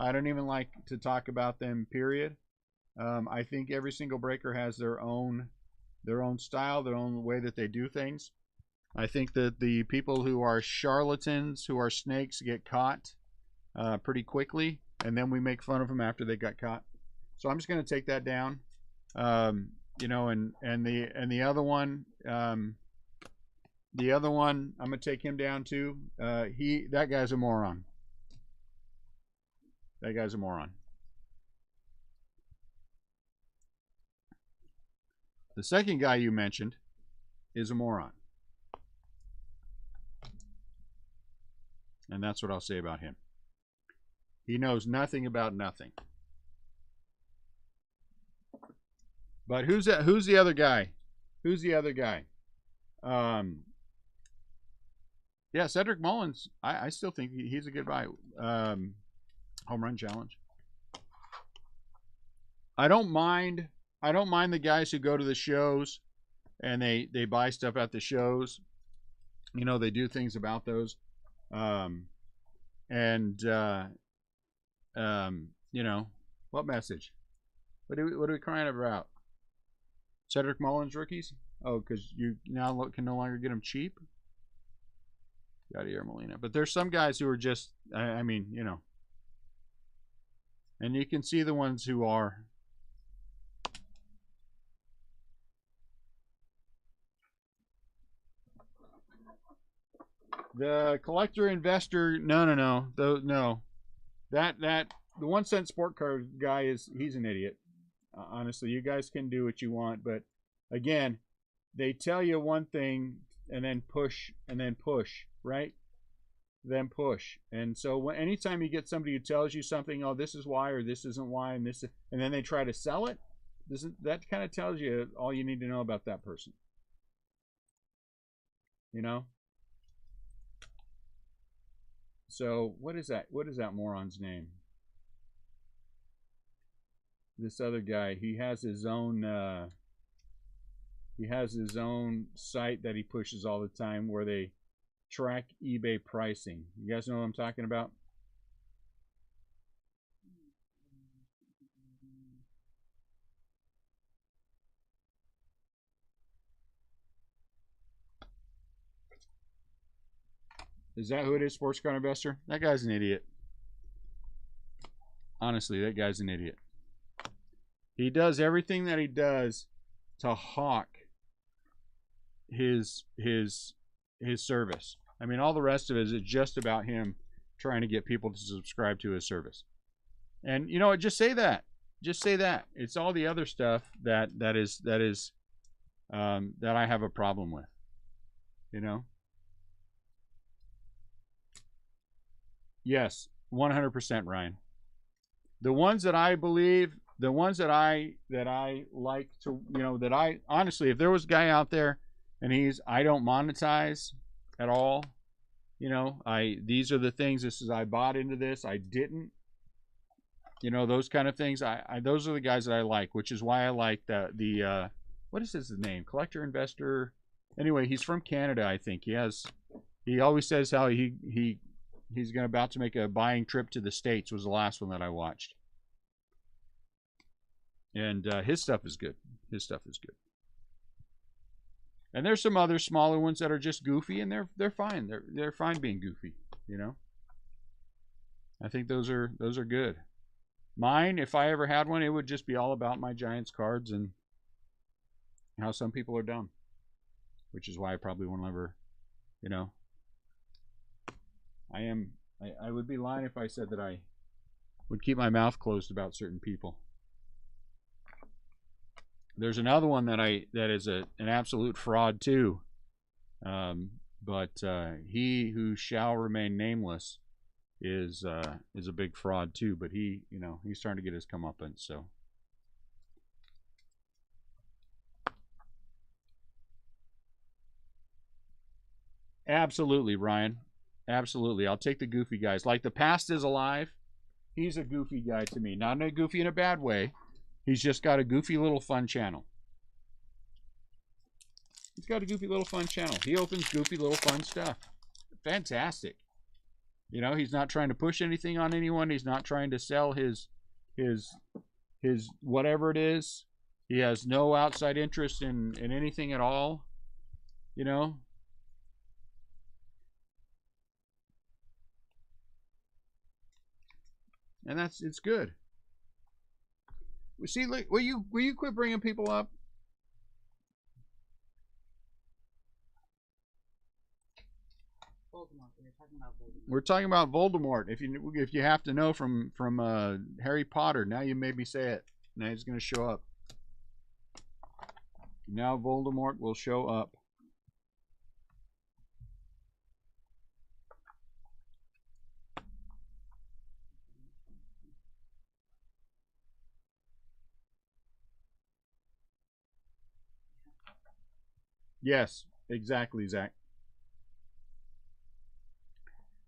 I don't even like to talk about them, period. I think every single breaker has their own style, their own way that they do things. I think that the people who are charlatans, who are snakes, get caught pretty quickly, and then we make fun of them after they got caught. So I'm just going to take that down. You know, and the other one, I'm going to take him down too. That guy's a moron. That guy's a moron. The second guy you mentioned is a moron. And that's what I'll say about him. He knows nothing about nothing. But who's the other guy? Who's the other guy? Yeah, Cedric Mullins. I still think he's a good buy. Home run challenge. I don't mind the guys who go to the shows and they buy stuff at the shows. You know, they do things about those. You know, what message? What are we crying about? Cedric Mullins rookies? Oh, because you now can no longer get them cheap? Yadier Molina. But there's some guys who are just, I mean, you know. And you can see the ones who are. The collector investor, no. That the 1 cent sport card guy he's an idiot. Honestly, you guys can do what you want, but again, they tell you one thing and then push, right? Then push. And so anytime you get somebody who tells you something, oh, this is why, or this isn't why, and then they try to sell it, that kind of tells you all you need to know about that person. You know? So what is that? What is that moron's name? This other guy, he has his own site that he pushes all the time where they track eBay pricing. You guys know what I'm talking about? Is that who it is, Sports Card Investor? That guy's an idiot. Honestly, that guy's an idiot. He does everything that he does to hawk his service. I mean, all the rest of it is just about him trying to get people to subscribe to his service. And you know what? Just say that. Just say that. It's all the other stuff that I have a problem with. You know? Yes, 100%, Ryan. The ones that I believe, the ones that I like to, you know, that I honestly, if there was a guy out there and I don't monetize at all, you know, these are the things, I bought into this, I didn't, You know, those kind of things. Those are the guys that I like, which is why I like the what is his name? Collector Investor. Anyway, he's from Canada, I think. He always says how he's about to make a buying trip to the States. Was the last one that I watched. And his stuff is good. His stuff is good. And there's some other smaller ones that are just goofy, and they're fine. They're fine being goofy, you know. I think those are good. Mine, if I ever had one, it would just be all about my Giants cards and how some people are dumb, which is why I probably won't ever, you know. I would be lying if I said that I would keep my mouth closed about certain people. There's another one that is an absolute fraud too, but he who shall remain nameless is a big fraud too. But he's starting to get his comeuppance. So absolutely, Ryan, absolutely. I'll take the goofy guys. Like the Past is Alive. He's a goofy guy to me. Not a goofy in a bad way. He's just got a goofy little fun channel. He's got a goofy little fun channel. He opens goofy little fun stuff. Fantastic. You know, he's not trying to push anything on anyone. He's not trying to sell his whatever it is. He has no outside interest in anything at all. You know. And it's good. See, look, will you quit bringing people up? Voldemort. We were talking about Voldemort. We're talking about Voldemort. If you have to know from Harry Potter, now you made me say it. Now he's going to show up. Now Voldemort will show up. Yes, exactly, Zach.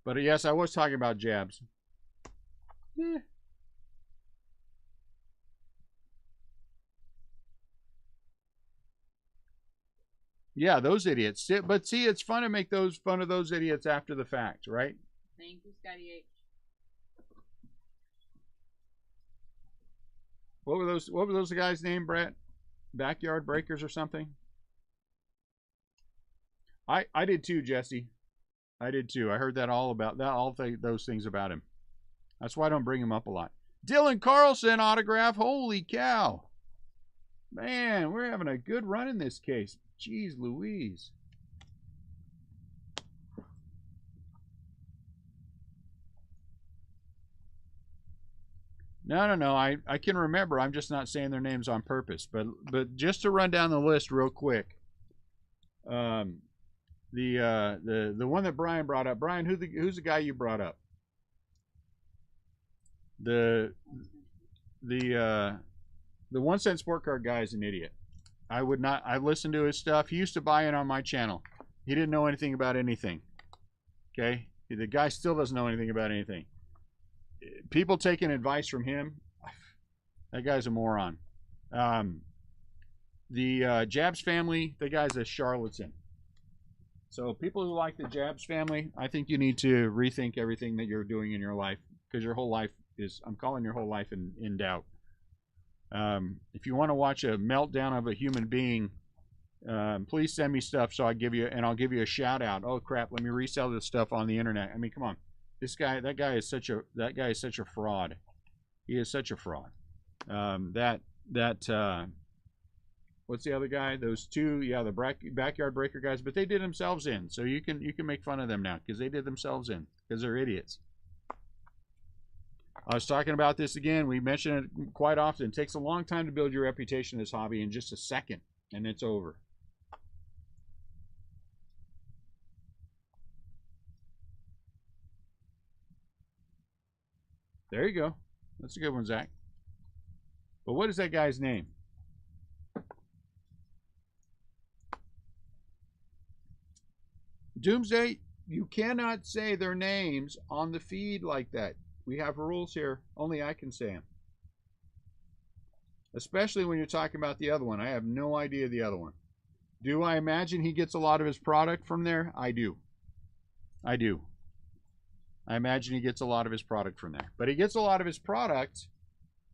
But yes, I was talking about jabs. Yeah, those idiots. But see, it's fun to make fun of those idiots after the fact, right? Thank you, Scotty H. What were those guys named, Brett? Backyard Breakers or something? I did too, Jesse. I did too. I heard that all those things about him. That's why I don't bring him up a lot. Dylan Carlson autograph. Holy cow. Man, we're having a good run in this case. Jeez Louise. No. I can remember. I'm just not saying their names on purpose. But just to run down the list real quick. The one that Brian brought up. Brian, who's the guy you brought up? The 1 cent sport card guy is an idiot. I listened to his stuff. He used to buy in on my channel. He didn't know anything about anything. Okay? The guy still doesn't know anything about anything. People taking advice from him, that guy's a moron. The Jabs family, the guy's a charlatan. So people who like the Jabs family, I think you need to rethink everything that you're doing in your life, because your whole life is, I'm calling your whole life in doubt. If you want to watch a meltdown of a human being, please send me stuff so I'll give you a shout out. Oh crap, let me resell this stuff on the internet. I mean, come on. That guy is such a fraud. He is such a fraud. What's the other guy? Those two, yeah, the backyard breaker guys, but they did themselves in. So you can make fun of them now because they did themselves in because they're idiots. I was talking about this again. We mention it quite often. It takes a long time to build your reputation in this hobby, in just a second, and it's over. There you go. That's a good one, Zach. But what is that guy's name? Doomsday, you cannot say their names on the feed like that. We have rules here. Only I can say them. Especially when you're talking about the other one. I have no idea the other one. Do I imagine he gets a lot of his product from there? I do. I do. I imagine he gets a lot of his product from there. But he gets a lot of his product,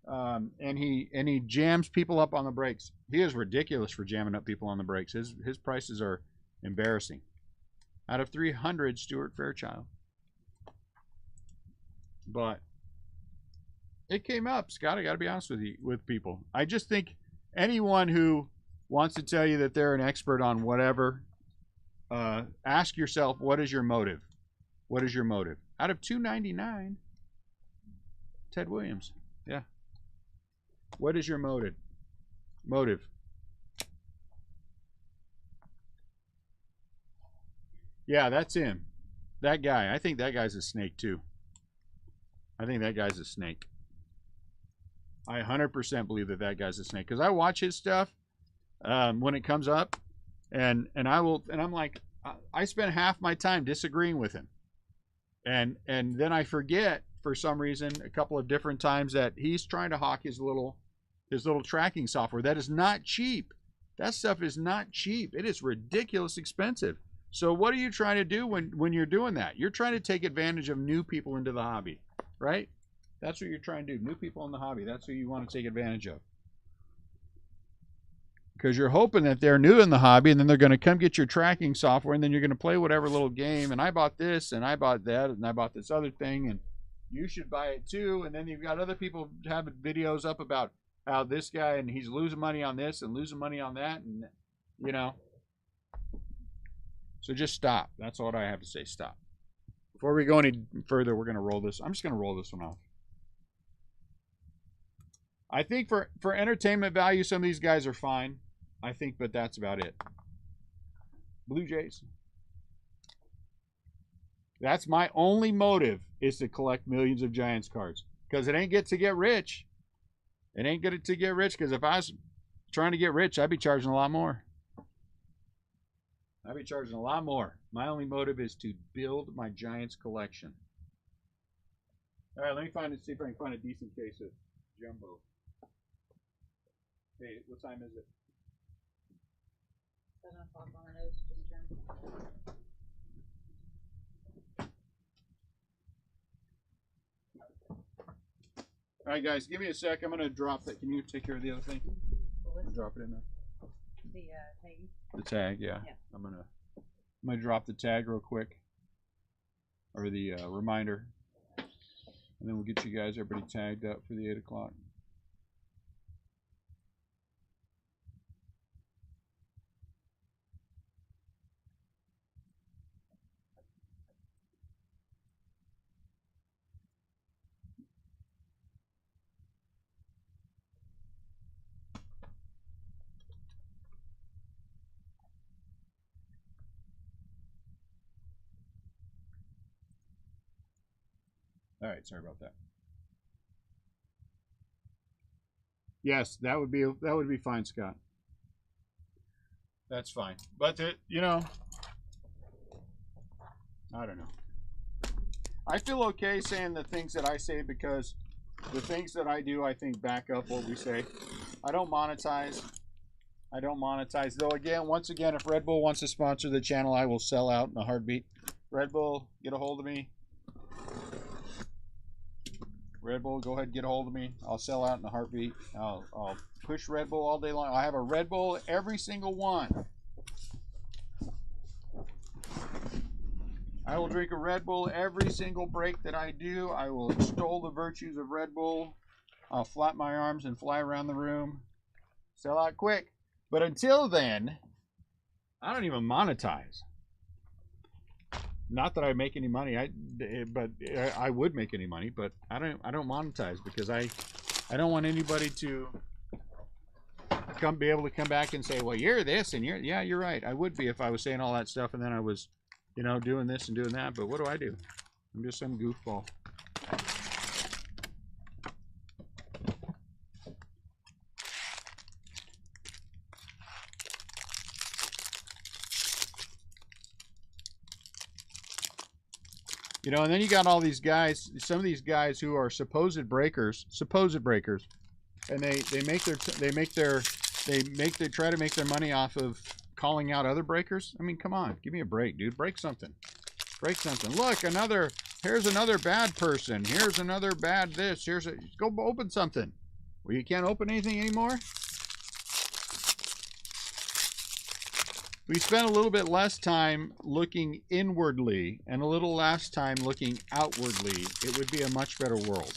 and he jams people up on the brakes. He is ridiculous for jamming up people on the brakes. His prices are embarrassing. Out of 300, Stuart Fairchild. But it came up, Scott. I got to be honest with people. I just think anyone who wants to tell you that they're an expert on whatever, ask yourself, what is your motive? What is your motive? Out of 299, Ted Williams. Yeah. What is your motive? Motive. Yeah, that's him. That guy. I think that guy's a snake too. I think that guy's a snake. I 100% believe that guy's a snake because I watch his stuff when it comes up, and I'm like, I spend half my time disagreeing with him, and then I forget for some reason a couple of different times that he's trying to hawk his little tracking software that is not cheap. That stuff is not cheap. It is ridiculous expensive. So what are you trying to do when you're doing that? You're trying to take advantage of new people into the hobby, right? That's what you're trying to do. New people in the hobby. That's who you want to take advantage of. Because you're hoping that they're new in the hobby, and then they're going to come get your tracking software, and then you're going to play whatever little game, and I bought this, and I bought that, and I bought this other thing, and you should buy it too. And then you've got other people having videos up about how this guy, and he's losing money on this and losing money on that, and, you know. So just stop. That's all I have to say. Stop. Before we go any further, we're going to roll this. I'm just going to roll this one off. I think for entertainment value, some of these guys are fine. I think, but that's about it. Blue Jays. That's my only motive, is to collect millions of Giants cards. Because it ain't to get rich. It ain't good to get rich, because if I was trying to get rich, I'd be charging a lot more. I'd be charging a lot more. My only motive is to build my Giants collection. All right, let me see if I can find a decent case of Jumbo. Hey, what time is it? 7 o'clock on the nose, just turned. All right, guys, give me a sec. I'm going to drop that. Can you take care of the other thing? I'll drop it in there. The tag. The tag, yeah. I'm gonna drop the tag real quick, or the reminder, and then we'll get you guys, everybody tagged up for the 8 o'clock. All right, sorry about that. Yes, that would be fine, Scott. That's fine. But you know, I don't know. I feel okay saying the things that I say, because the things that I do, I think, back up what we say. I don't monetize. Though, again, once again, if Red Bull wants to sponsor the channel, I will sell out in a heartbeat. Red Bull, get a hold of me. Red Bull, go ahead and get a hold of me. I'll sell out in a heartbeat. I'll push Red Bull all day long. I have a Red Bull, every single one. I will drink a Red Bull every single break that I do. I will extol the virtues of Red Bull. I'll flap my arms and fly around the room. Sell out quick. But until then, I don't even monetize. Not that I make any money, but I would make any money, but I don't monetize, because I don't want anybody to be able to come back and say, well, you're this and you're right. I would be if I was saying all that stuff and then I was, you know, doing this and doing that. But what do? I'm just some goofball. You know, and then you got all these guys, some of these guys who are supposed breakers, and they try to make their money off of calling out other breakers. I mean, come on, give me a break, dude. Break something. Break something. Look, here's another bad person. Here's another bad this. Go open something. Well, you can't open anything anymore? We spent a little bit less time looking inwardly and a little less time looking outwardly. It would be a much better world.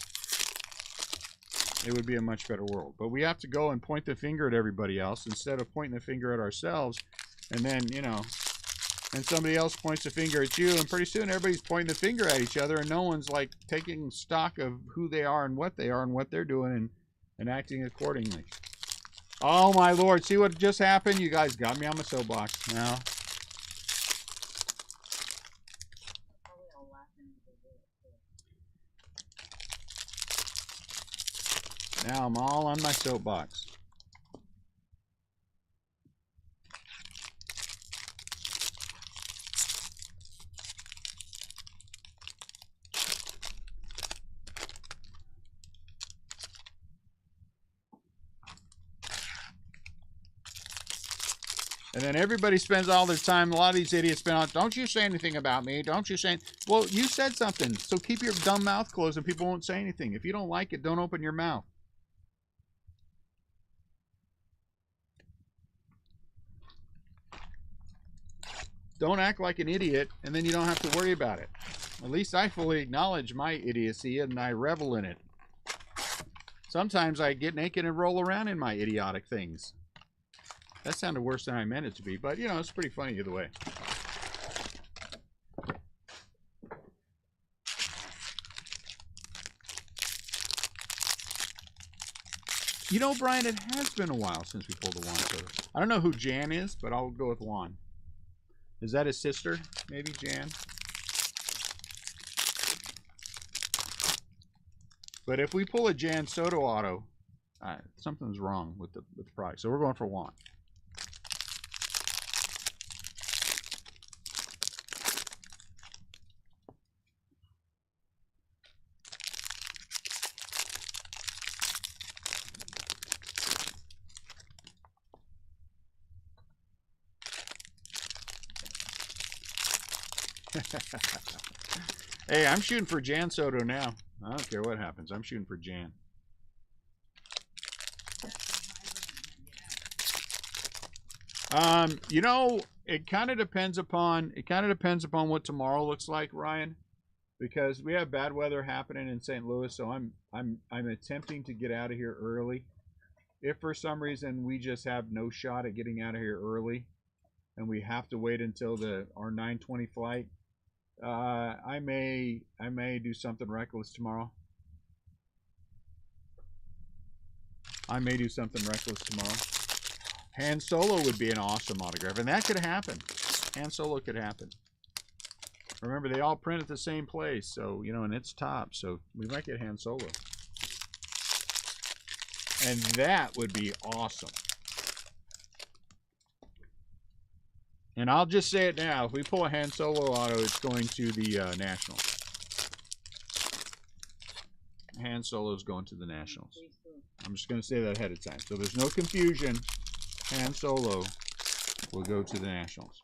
It would be a much better world. But we have to go and point the finger at everybody else instead of pointing the finger at ourselves. And then, you know, and somebody else points the finger at you, and pretty soon everybody's pointing the finger at each other, and no one's like taking stock of who they are and what they're doing and acting accordingly. Oh my Lord, see what just happened? You guys got me on my soapbox now. Now I'm all on my soapbox. And then everybody spends all their time, a lot of these idiots spend on, don't you say anything about me, don't you say, well, you said something, so keep your dumb mouth closed and people won't say anything. If you don't like it, don't open your mouth. Don't act like an idiot, and then you don't have to worry about it. At least I fully acknowledge my idiocy, and I revel in it. Sometimes I get naked and roll around in my idiotic things. That sounded worse than I meant it to be, but, you know, it's pretty funny either way. You know, Brian, it has been a while since we pulled a Juan Soto. I don't know who Jan is, but I'll go with Juan. Is that his sister? Maybe Jan? But if we pull a Jan Soto auto, something's wrong with the price. So we're going for Juan. Hey, I'm shooting for Jan Soto now. I don't care what happens. I'm shooting for Jan. You know, it kind of depends upon what tomorrow looks like, Ryan, because we have bad weather happening in St. Louis, so I'm attempting to get out of here early. If for some reason we just have no shot at getting out of here early, and we have to wait until our 9:20 flight, I may do something reckless tomorrow. Han Solo would be an awesome autograph, and that could happen. Han Solo could happen. Remember, they all print at the same place, so, you know, and it's top, so we might get Han Solo. And that would be awesome. And I'll just say it now. If we pull a Han Solo auto, it's going to the Nationals. Han Solo's going to the Nationals. I'm just going to say that ahead of time. So there's no confusion. Han Solo will go to the Nationals.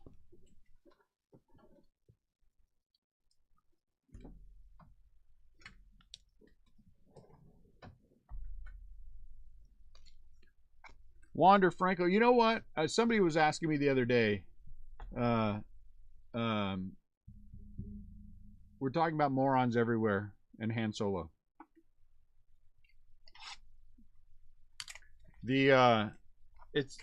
Wander Franco. You know what? Somebody was asking me the other day. We're talking about morons everywhere and Han Solo.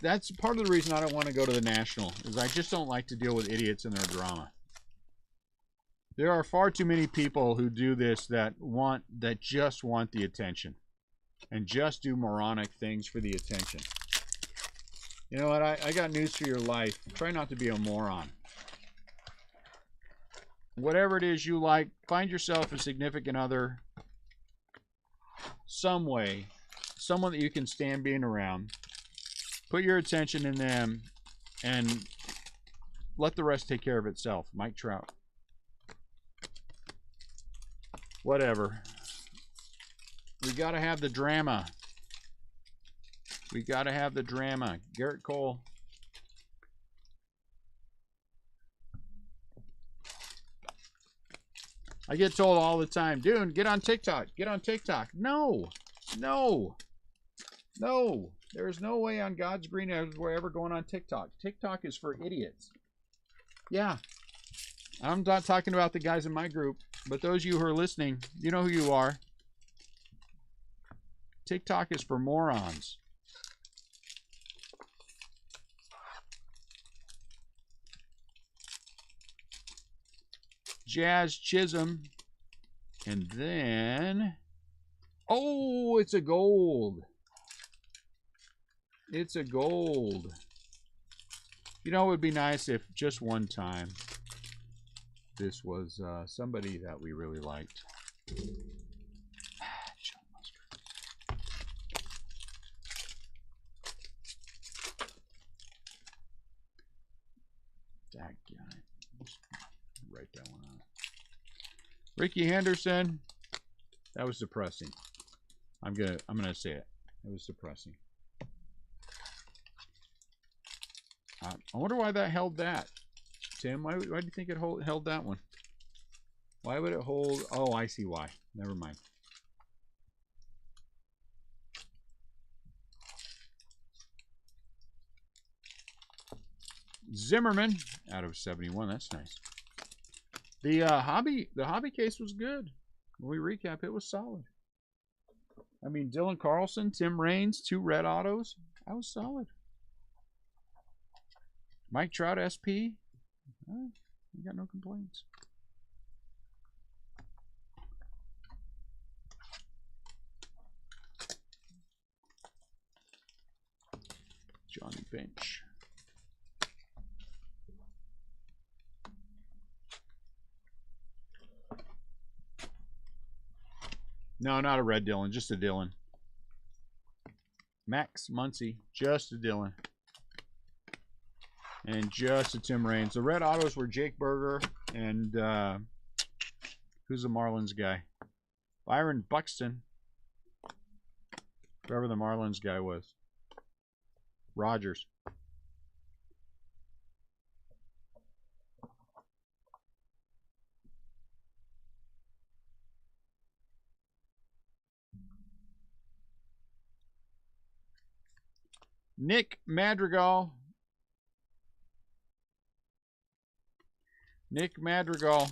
That's part of the reason I don't want to go to the National, is I just don't like to deal with idiots and their drama. There are far too many people who do this that just want the attention and just do moronic things for the attention. You know what? I got news for your life. Try not to be a moron. Whatever it is you like, find yourself a significant other, some way, someone that you can stand being around. Put your attention in them and let the rest take care of itself. Mike Trout. Whatever. We got to have the drama. We got to have the drama. Garrett Cole. I get told all the time, dude, get on TikTok. Get on TikTok. No. No. No. There's no way on God's green earth we're ever going on TikTok. TikTok is for idiots. Yeah. I'm not talking about the guys in my group, but those of you who are listening, you know who you are. TikTok is for morons. Jazz Chisholm. And then... Oh, it's a gold. It's a gold. You know, it would be nice if just one time this was somebody that we really liked. That guy. Write that one on. Ricky Henderson. That was depressing. I'm gonna say it. It was depressing. I wonder why that held that. Tim, why do you think it held that one? Why would it hold? Oh, I see why. Never mind. Zimmerman out of 71. That's nice. The hobby case was good. When we recap, it was solid. I mean, Dylan Carlson, Tim Raines, 2 red autos. That was solid. Mike Trout SP. Oh, we got no complaints. Johnny Bench. No, not a red Dylan, just a Dylan. Max Muncy, just a Dylan. And just a Tim Raines. The red autos were Jake Berger and who's the Marlins guy? Byron Buxton. Whoever the Marlins guy was. Rogers. Nick Madrigal. Nick Madrigal.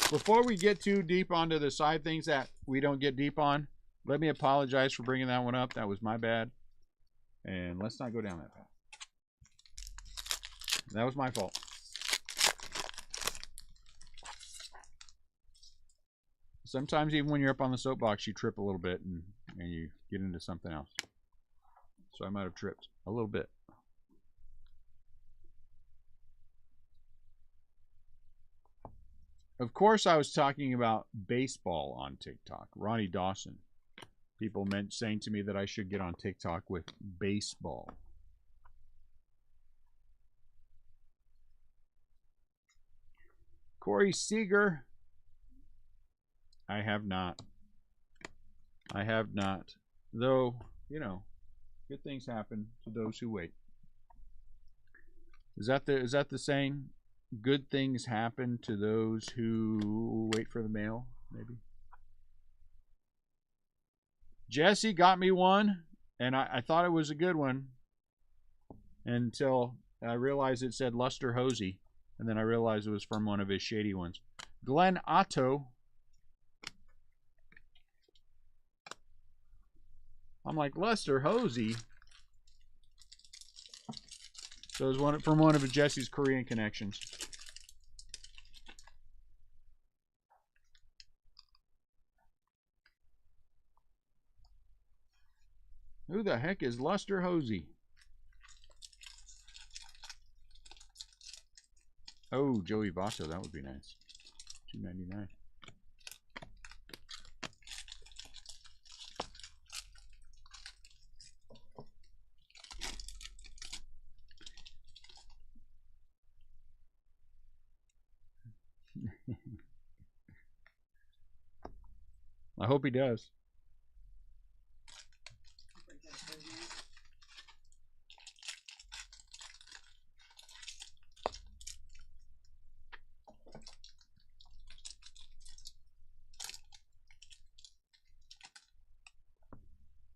Before we get too deep onto the side things that we don't get deep on, let me apologize for bringing that one up. That was my bad. And let's not go down that path. That was my fault. Sometimes even when you're up on the soapbox, you trip a little bit and you get into something else. So I might have tripped a little bit. Of course, I was talking about baseball on TikTok. Ronnie Dawson. People saying to me that I should get on TikTok with baseball. Corey Seager. I have not. I have not. Though, you know, good things happen to those who wait. Is that the saying? Good things happen to those who wait for the mail, maybe. Jesse got me one, and I thought it was a good one until I realized it said Luster Hosey, and then I realized it was from one of his shady ones. Glenn Otto. I'm like, Luster Hosey? So it was from one of Jesse's Korean connections. Who the heck is Luster Hosey? Oh, Joey Votto, that would be nice. $2.99. I hope he does.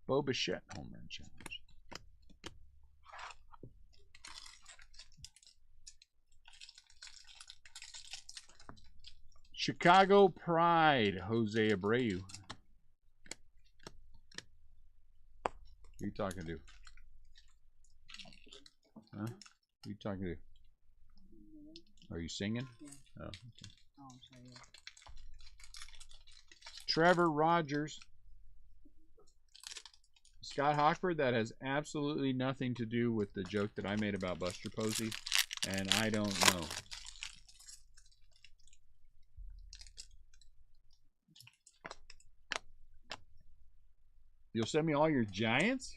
Bo Bichette home run challenge. Chicago Pride, Jose Abreu. Who are you talking to? Huh? Who are you talking to? Are you singing? Yeah. Oh, okay. Oh, I'm sorry. Yeah. Trevor Rogers. Scott Hochford, that has absolutely nothing to do with the joke that I made about Buster Posey, and I don't know. You'll send me all your Giants?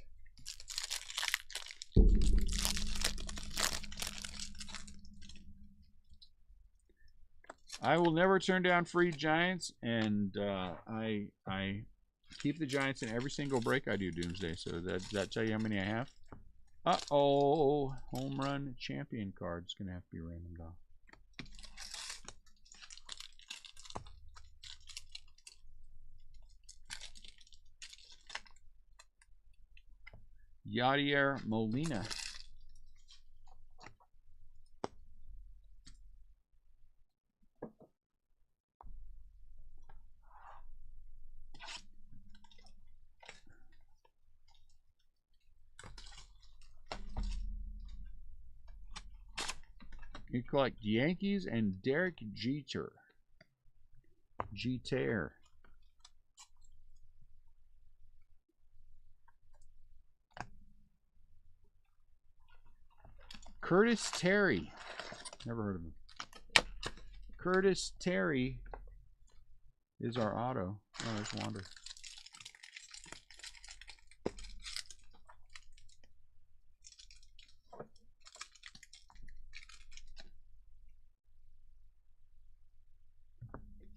I will never turn down free Giants, and I keep the Giants in every single break I do, Doomsday. So that tell you how many I have? Uh-oh. Home run champion card's going to have to be randomed off. Yadier Molina. You collect Yankees and Derek Jeter. Jeter. Curtis Terry. Never heard of him. Curtis Terry is our auto. Oh, there's Wander.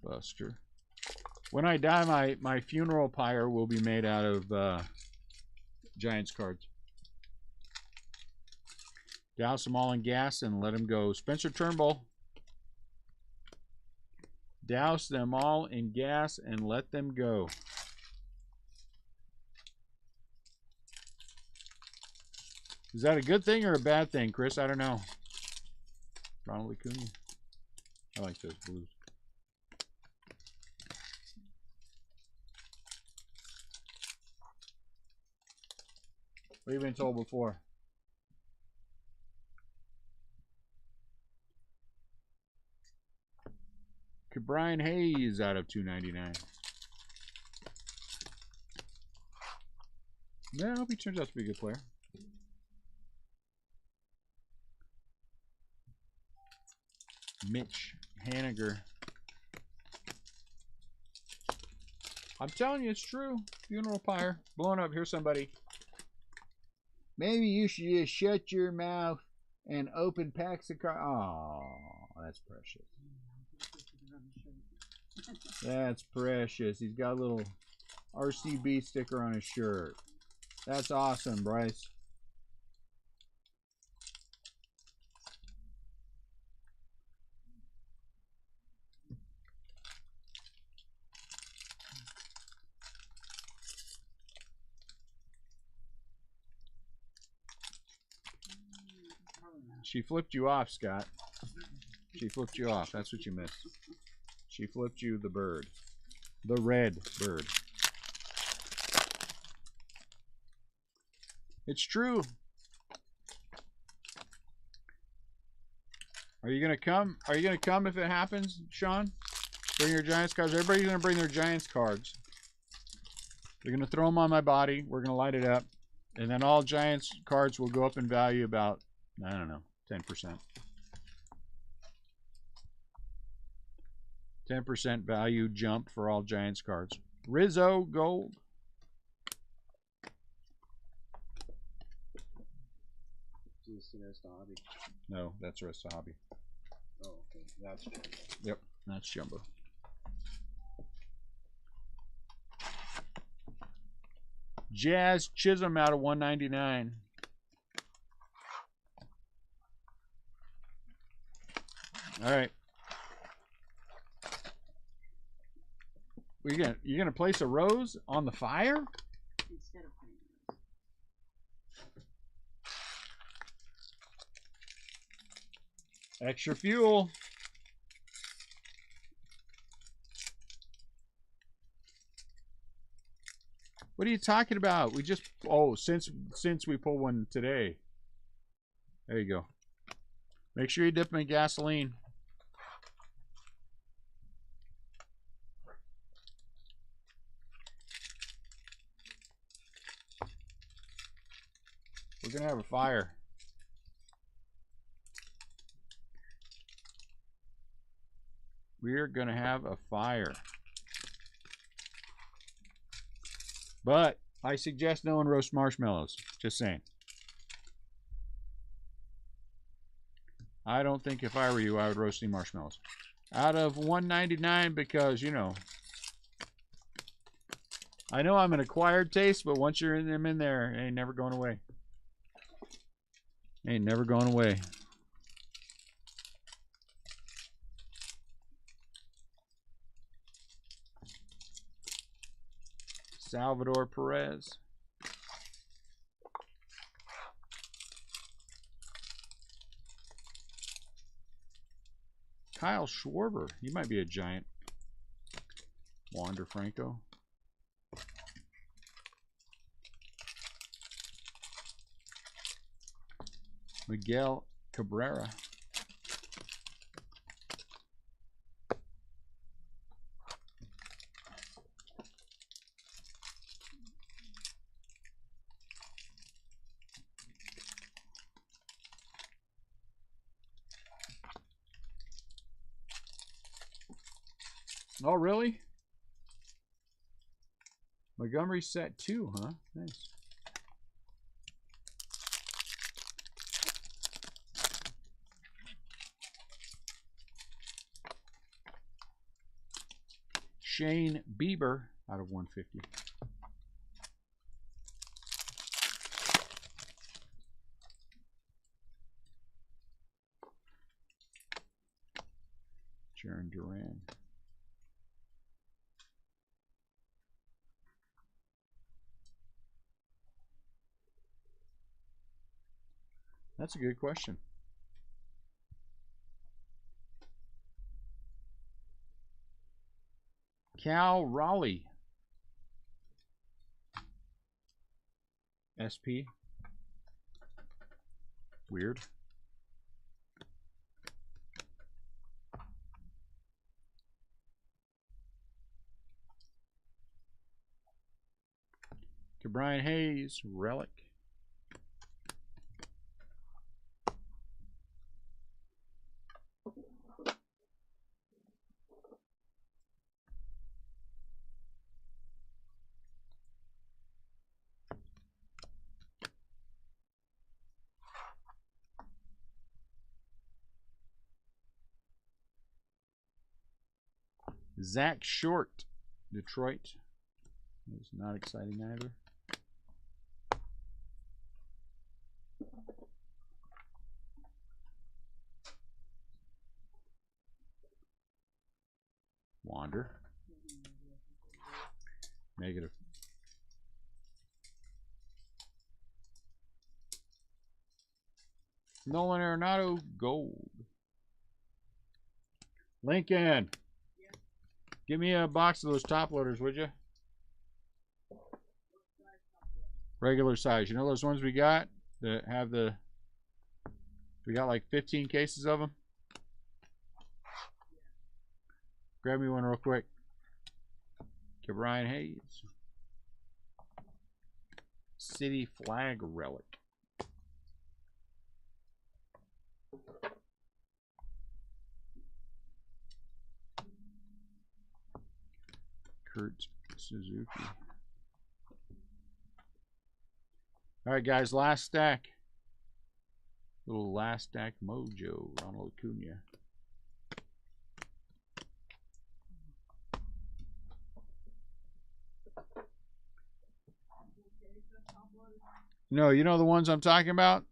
Buster. When I die, my funeral pyre will be made out of Giants cards. Douse them all in gas and let them go. Spencer Turnbull. Douse them all in gas and let them go. Is that a good thing or a bad thing, Chris? I don't know. Ronald Acuna. I like those blues. What have you been told before? Brian Hayes out of 299. Yeah, I hope he turns out to be a good player. Mitch Haniger. I'm telling you, it's true. Funeral pyre. Blowing up. Here's somebody. Maybe you should just shut your mouth and open packs of cards. Oh, that's precious. That's precious. He's got a little RCB sticker on his shirt. That's awesome, Bryce. She flipped you off, Scott. She flipped you off. That's what you missed. She flipped you the bird. The red bird. It's true. Are you gonna come? Are you gonna come if it happens, Sean? Bring your Giants cards. Everybody's gonna bring their Giants cards. They're gonna throw them on my body. We're gonna light it up, and then all Giants cards will go up in value about, I don't know, 10%. 10% value jump for all Giants cards. Rizzo Gold. Is this the rest of hobby? No, that's the rest of hobby. Oh, okay. That's jumbo. Yep, that's jumbo. Jazz Chisholm out of 199. All right. You're gonna place a rose on the fire? Instead of putting Extra fuel. What are you talking about? We just since we pulled one today. There you go. Make sure you dip them in gasoline. We're gonna have a fire. We're gonna have a fire. But I suggest no one roast marshmallows. Just saying. I don't think if I were you, I would roast any marshmallows. Out of 199 because, you know, I know I'm an acquired taste, but once you're in them in there, it ain't never going away. Ain't never going away. Salvador Perez. Kyle Schwarber. He might be a giant. Wander Franco. Miguel Cabrera. Oh, really? Montgomery set 2, huh? Nice. Shane Bieber out of 150. Jaron Duran. That's a good question. Cal Raleigh. SP. Weird. To Brian Hayes, Relic. Zach Short, Detroit. It's not exciting either. Wander. Negative. Nolan Arenado, gold. Lincoln. Give me a box of those top loaders, would you? Regular size. You know those ones we got that have the... We got like 15 cases of them. Grab me one real quick. Give Ryan Hayes. City Flag Relic. Kurt Suzuki. All right, guys, last stack. Little last stack mojo, Ronald Acuna. No, you know the ones I'm talking about?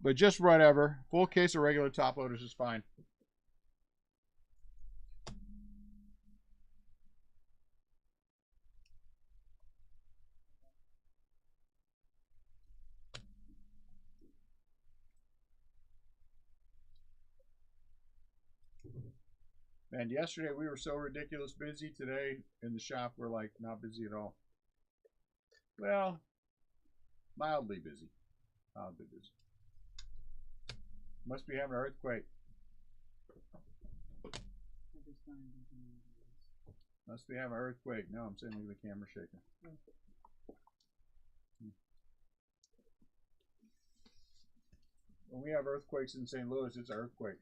But just whatever. Full case of regular top loaders is fine. And yesterday we were so ridiculous busy. Today in the shop we're like not busy at all. Well, mildly busy. Mildly busy. Must be having an earthquake. Must be having an earthquake. No, I'm saying look at the camera shaking. When we have earthquakes in St. Louis, it's an earthquake.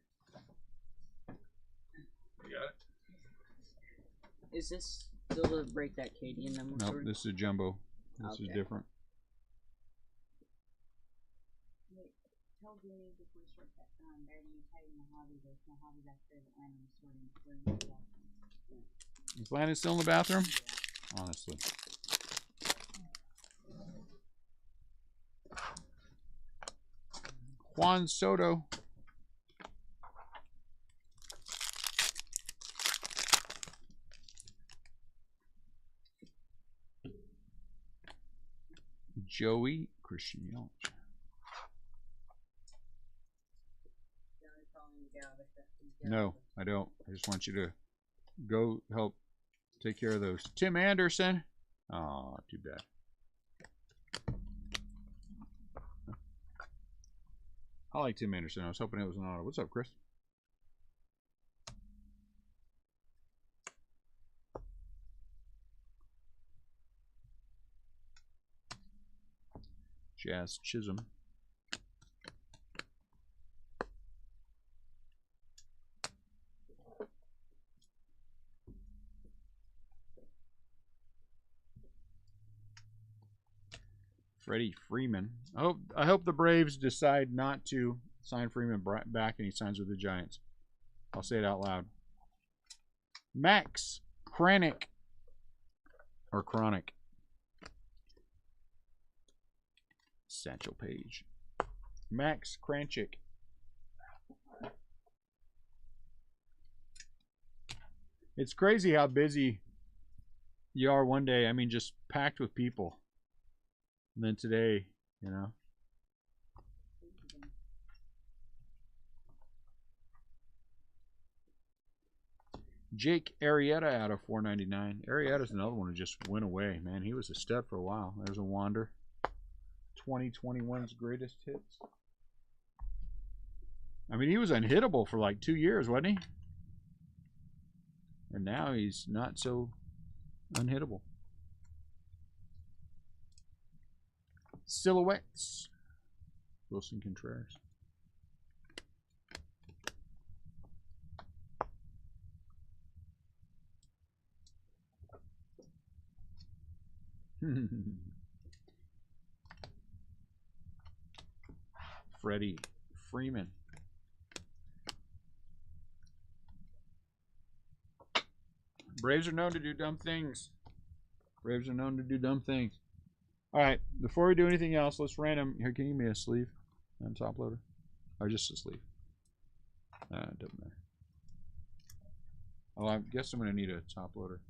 You got it? Is this still the break that Katie and them were Nope, sorting? this is a jumbo. This is Okay. different. Wait, tell Danny before we start that better than typing Mojave. There's Mojave back there that Landon was sorting for in the bathroom. Is Landon still in the bathroom? Yeah. Honestly. Juan Soto. Joey Christian Yelich. No, I don't. I just want you to go help take care of those. Tim Anderson. Oh, too bad. I like Tim Anderson. I was hoping it was an auto. What's up, Chris? Jazz Chisholm. Freddie Freeman. I hope the Braves decide not to sign Freeman back and he signs with the Giants. I'll say it out loud. Max Kranick. Or Chronic. Satchel Paige. Max Kranchik. It's crazy how busy you are one day. I mean, just packed with people. And then today, you know. Jake Arrieta out of 499. Arrieta's another one who just went away, man. He was a stud for a while. There's a Wander. 2021's greatest hits. I mean, he was unhittable for like 2 years, wasn't he? And now he's not so unhittable. Silhouettes. Wilson Contreras. Freddie Freeman. Braves are known to do dumb things. Braves are known to do dumb things. All right, before we do anything else, let's random. Here, can you give me a sleeve and top loader? Or just a sleeve? It doesn't matter. Oh, I guess I'm going to need a top loader.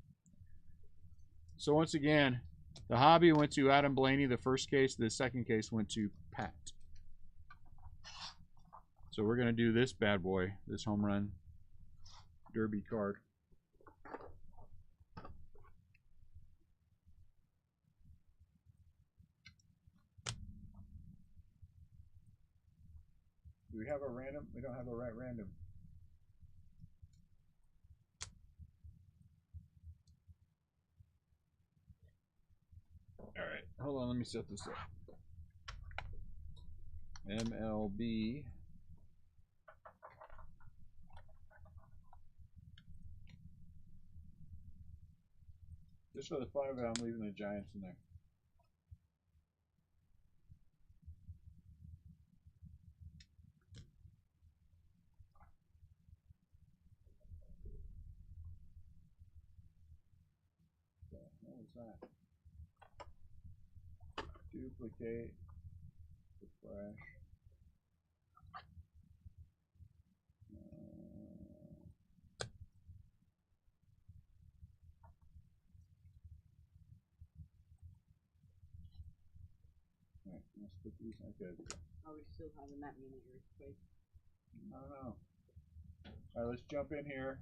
So once again, the hobby went to Adam Blaney, the first case. The second case went to Pat. So we're going to do this bad boy, this home run derby card. Do we have a random? We don't have a right random. Alright, hold on, let me set this up. MLB. Just for the fun of it, I'm leaving the Giants in there. What was that? Duplicate. Refresh. Alright, let's put these. Okay. Are we still having that mini earthquake? I don't know. Alright, let's jump in here.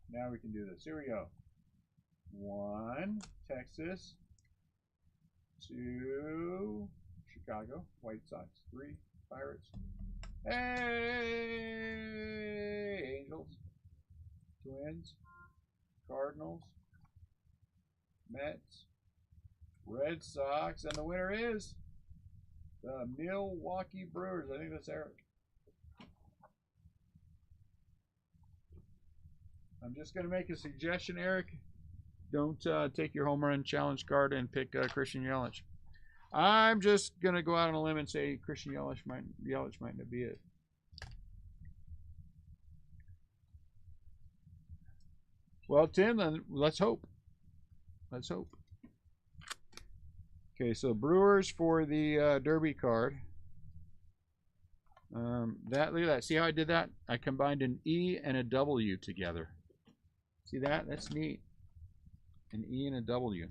Now we can do this. Here we go. 1, Texas. 2, Chicago, White Sox. 3, Pirates. Hey, Angels. Twins. Cardinals. Mets. Red Sox. And the winner is the Milwaukee Brewers. I think that's Eric. I'm just going to make a suggestion, Eric. Don't take your home run challenge card and pick Christian Yelich. I'm just going to go out on a limb and say Christian Yelich might not be it. Well, Tim, then let's hope. Let's hope. Okay, so Brewers for the Derby card. Look at that. See how I did that? I combined an E and a W together. See that? That's neat. An E and a W.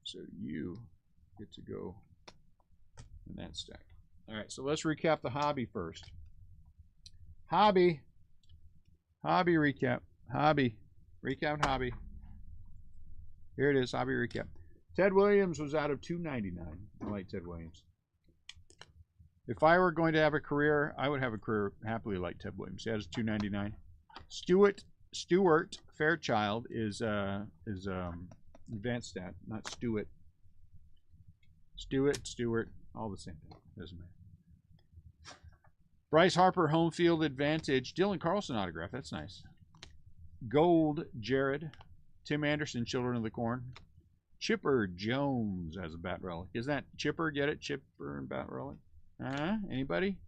So you get to go in that stack. All right, so let's recap the hobby first. Hobby recap. Hobby. Recap hobby. Here it is, hobby recap. Ted Williams was out of 299. I like Ted Williams. If I were going to have a career, I would have a career happily like Ted Williams. He has 299. Stuart Fairchild is advanced stat, not Stewart. Stewart, all the same thing. Doesn't matter. Bryce Harper, home field advantage. Dylan Carlson autograph. That's nice. Gold, Jared. Tim Anderson, Children of the Corn. Chipper Jones as a bat relic. Isn't that Chipper? Get it? Chipper and bat relic. Anybody?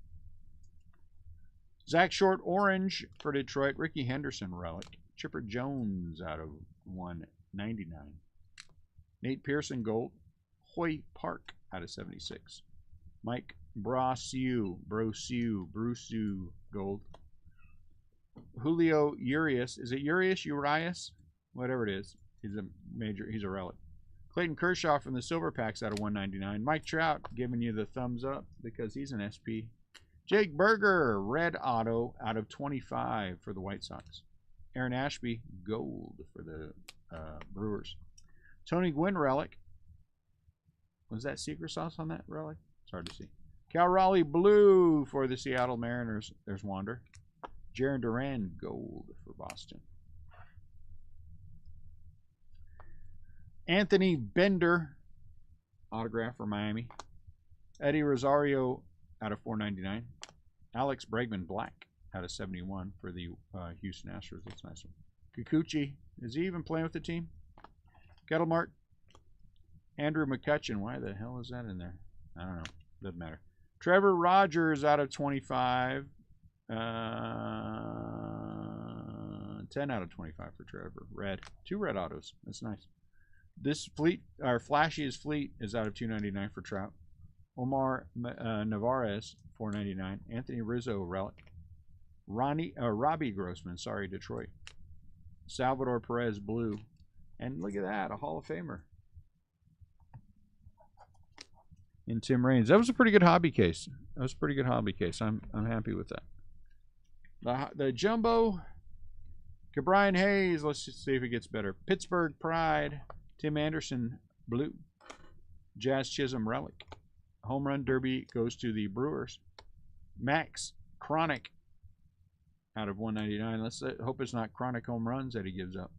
Zach Short, orange for Detroit. Ricky Henderson relic. Chipper Jones out of 199. Nate Pearson, gold. Hoy Park out of 76. Mike Brosue, gold. Julio Urias. Is it Urias? Whatever it is. He's a relic. Clayton Kershaw from the Silver Packs out of 199. Mike Trout giving you the thumbs up because he's an SP. Jake Berger, red auto out of 25 for the White Sox. Aaron Ashby, gold for the Brewers. Tony Gwynn relic. Was that secret sauce on that relic? It's hard to see. Cal Raleigh, blue for the Seattle Mariners. There's Wander. Jaron Duran, gold for Boston. Anthony Bender, autograph for Miami. Eddie Rosario out of 499. Alex Bregman, black out of 71 for the Houston Astros. That's a nice one. Kikuchi, is he even playing with the team? Kettlemart. Andrew McCutcheon, why the hell is that in there? I don't know. Doesn't matter. Trevor Rogers out of 25. 10 out of 25 for Trevor. Red. 2 red autos. That's nice. This Flashiest Fleet is out of 299 for Trout. Omar Navarez, 499. Anthony Rizzo, relic. Robbie Grossman, sorry, Detroit. Salvador Perez, blue. And look at that, a Hall of Famer. And Tim Raines. That was a pretty good hobby case. I'm happy with that. The Jumbo, Cabrian Hayes. Let's just see if it gets better. Pittsburgh Pride. Tim Anderson, blue. Jazz Chisholm, relic. Home Run Derby goes to the Brewers. Max Chronic out of 199. Let's hope it's not chronic home runs that he gives up.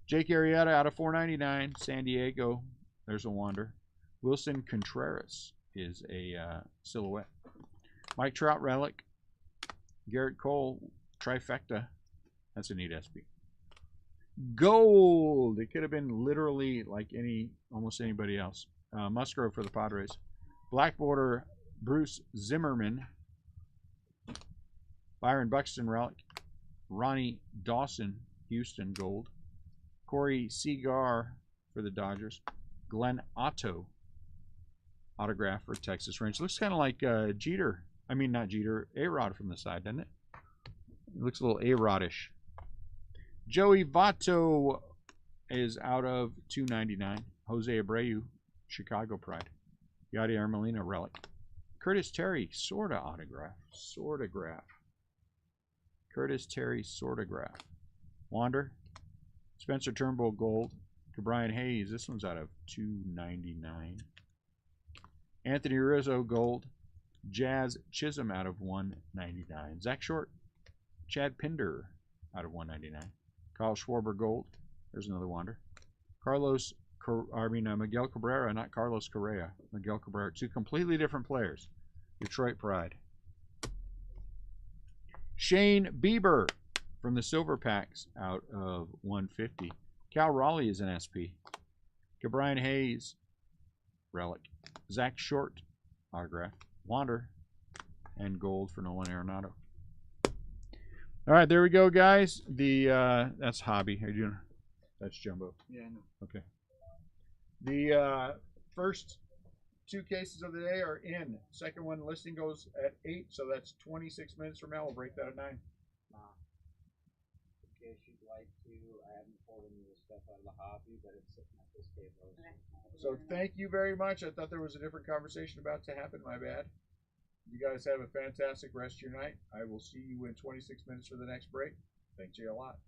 Jake Arrieta out of 499. San Diego. There's a Wander. Wilson Contreras is a silhouette. Mike Trout, relic. Garrett Cole, trifecta. That's a neat SP. Gold. It could have been literally like almost anybody else. Musgrove for the Padres. Black border, Bruce Zimmerman. Byron Buxton, relic. Ronnie Dawson, Houston, gold. Corey Seager for the Dodgers. Glenn Otto, autograph for Texas Rangers. Looks kind of like Jeter. I mean, not Jeter. A-Rod from the side, doesn't it? It looks a little A-Rodish. Joey Votto, is out of 299. Jose Abreu, Chicago Pride. Yadier Molina relic. Curtis Terry, sorta autograph. Sortograph. Curtis Terry, sortograph. Wander. Spencer Turnbull, gold. Brian Hayes, this one's out of 299. Anthony Rizzo, gold. Jazz Chisholm out of 199. Zach Short. Chad Pinder out of 199. Kyle Schwarber, gold. There's another Wander. Miguel Cabrera, not Carlos Correa. Miguel Cabrera. Two completely different players. Detroit Pride. Shane Bieber from the Silver Packs out of 150. Cal Raleigh is an SP. Brian Hayes, relic. Zach Short, autograph. Wander, and gold for Nolan Arenado. All right, there we go, guys. That's Hobby. How you doing? That's Jumbo. Yeah, I know. Okay. The first two cases of the day are in. Second one listing goes at 8, so that's 26 minutes from now. We'll break that at 9. In case you'd like to, I haven't pulled any of the stuff out of the hobby, but it's sitting at this table. Okay. So thank you very much. I thought there was a different conversation about to happen. My bad. You guys have a fantastic rest of your night. I will see you in 26 minutes for the next break. Thank you a lot.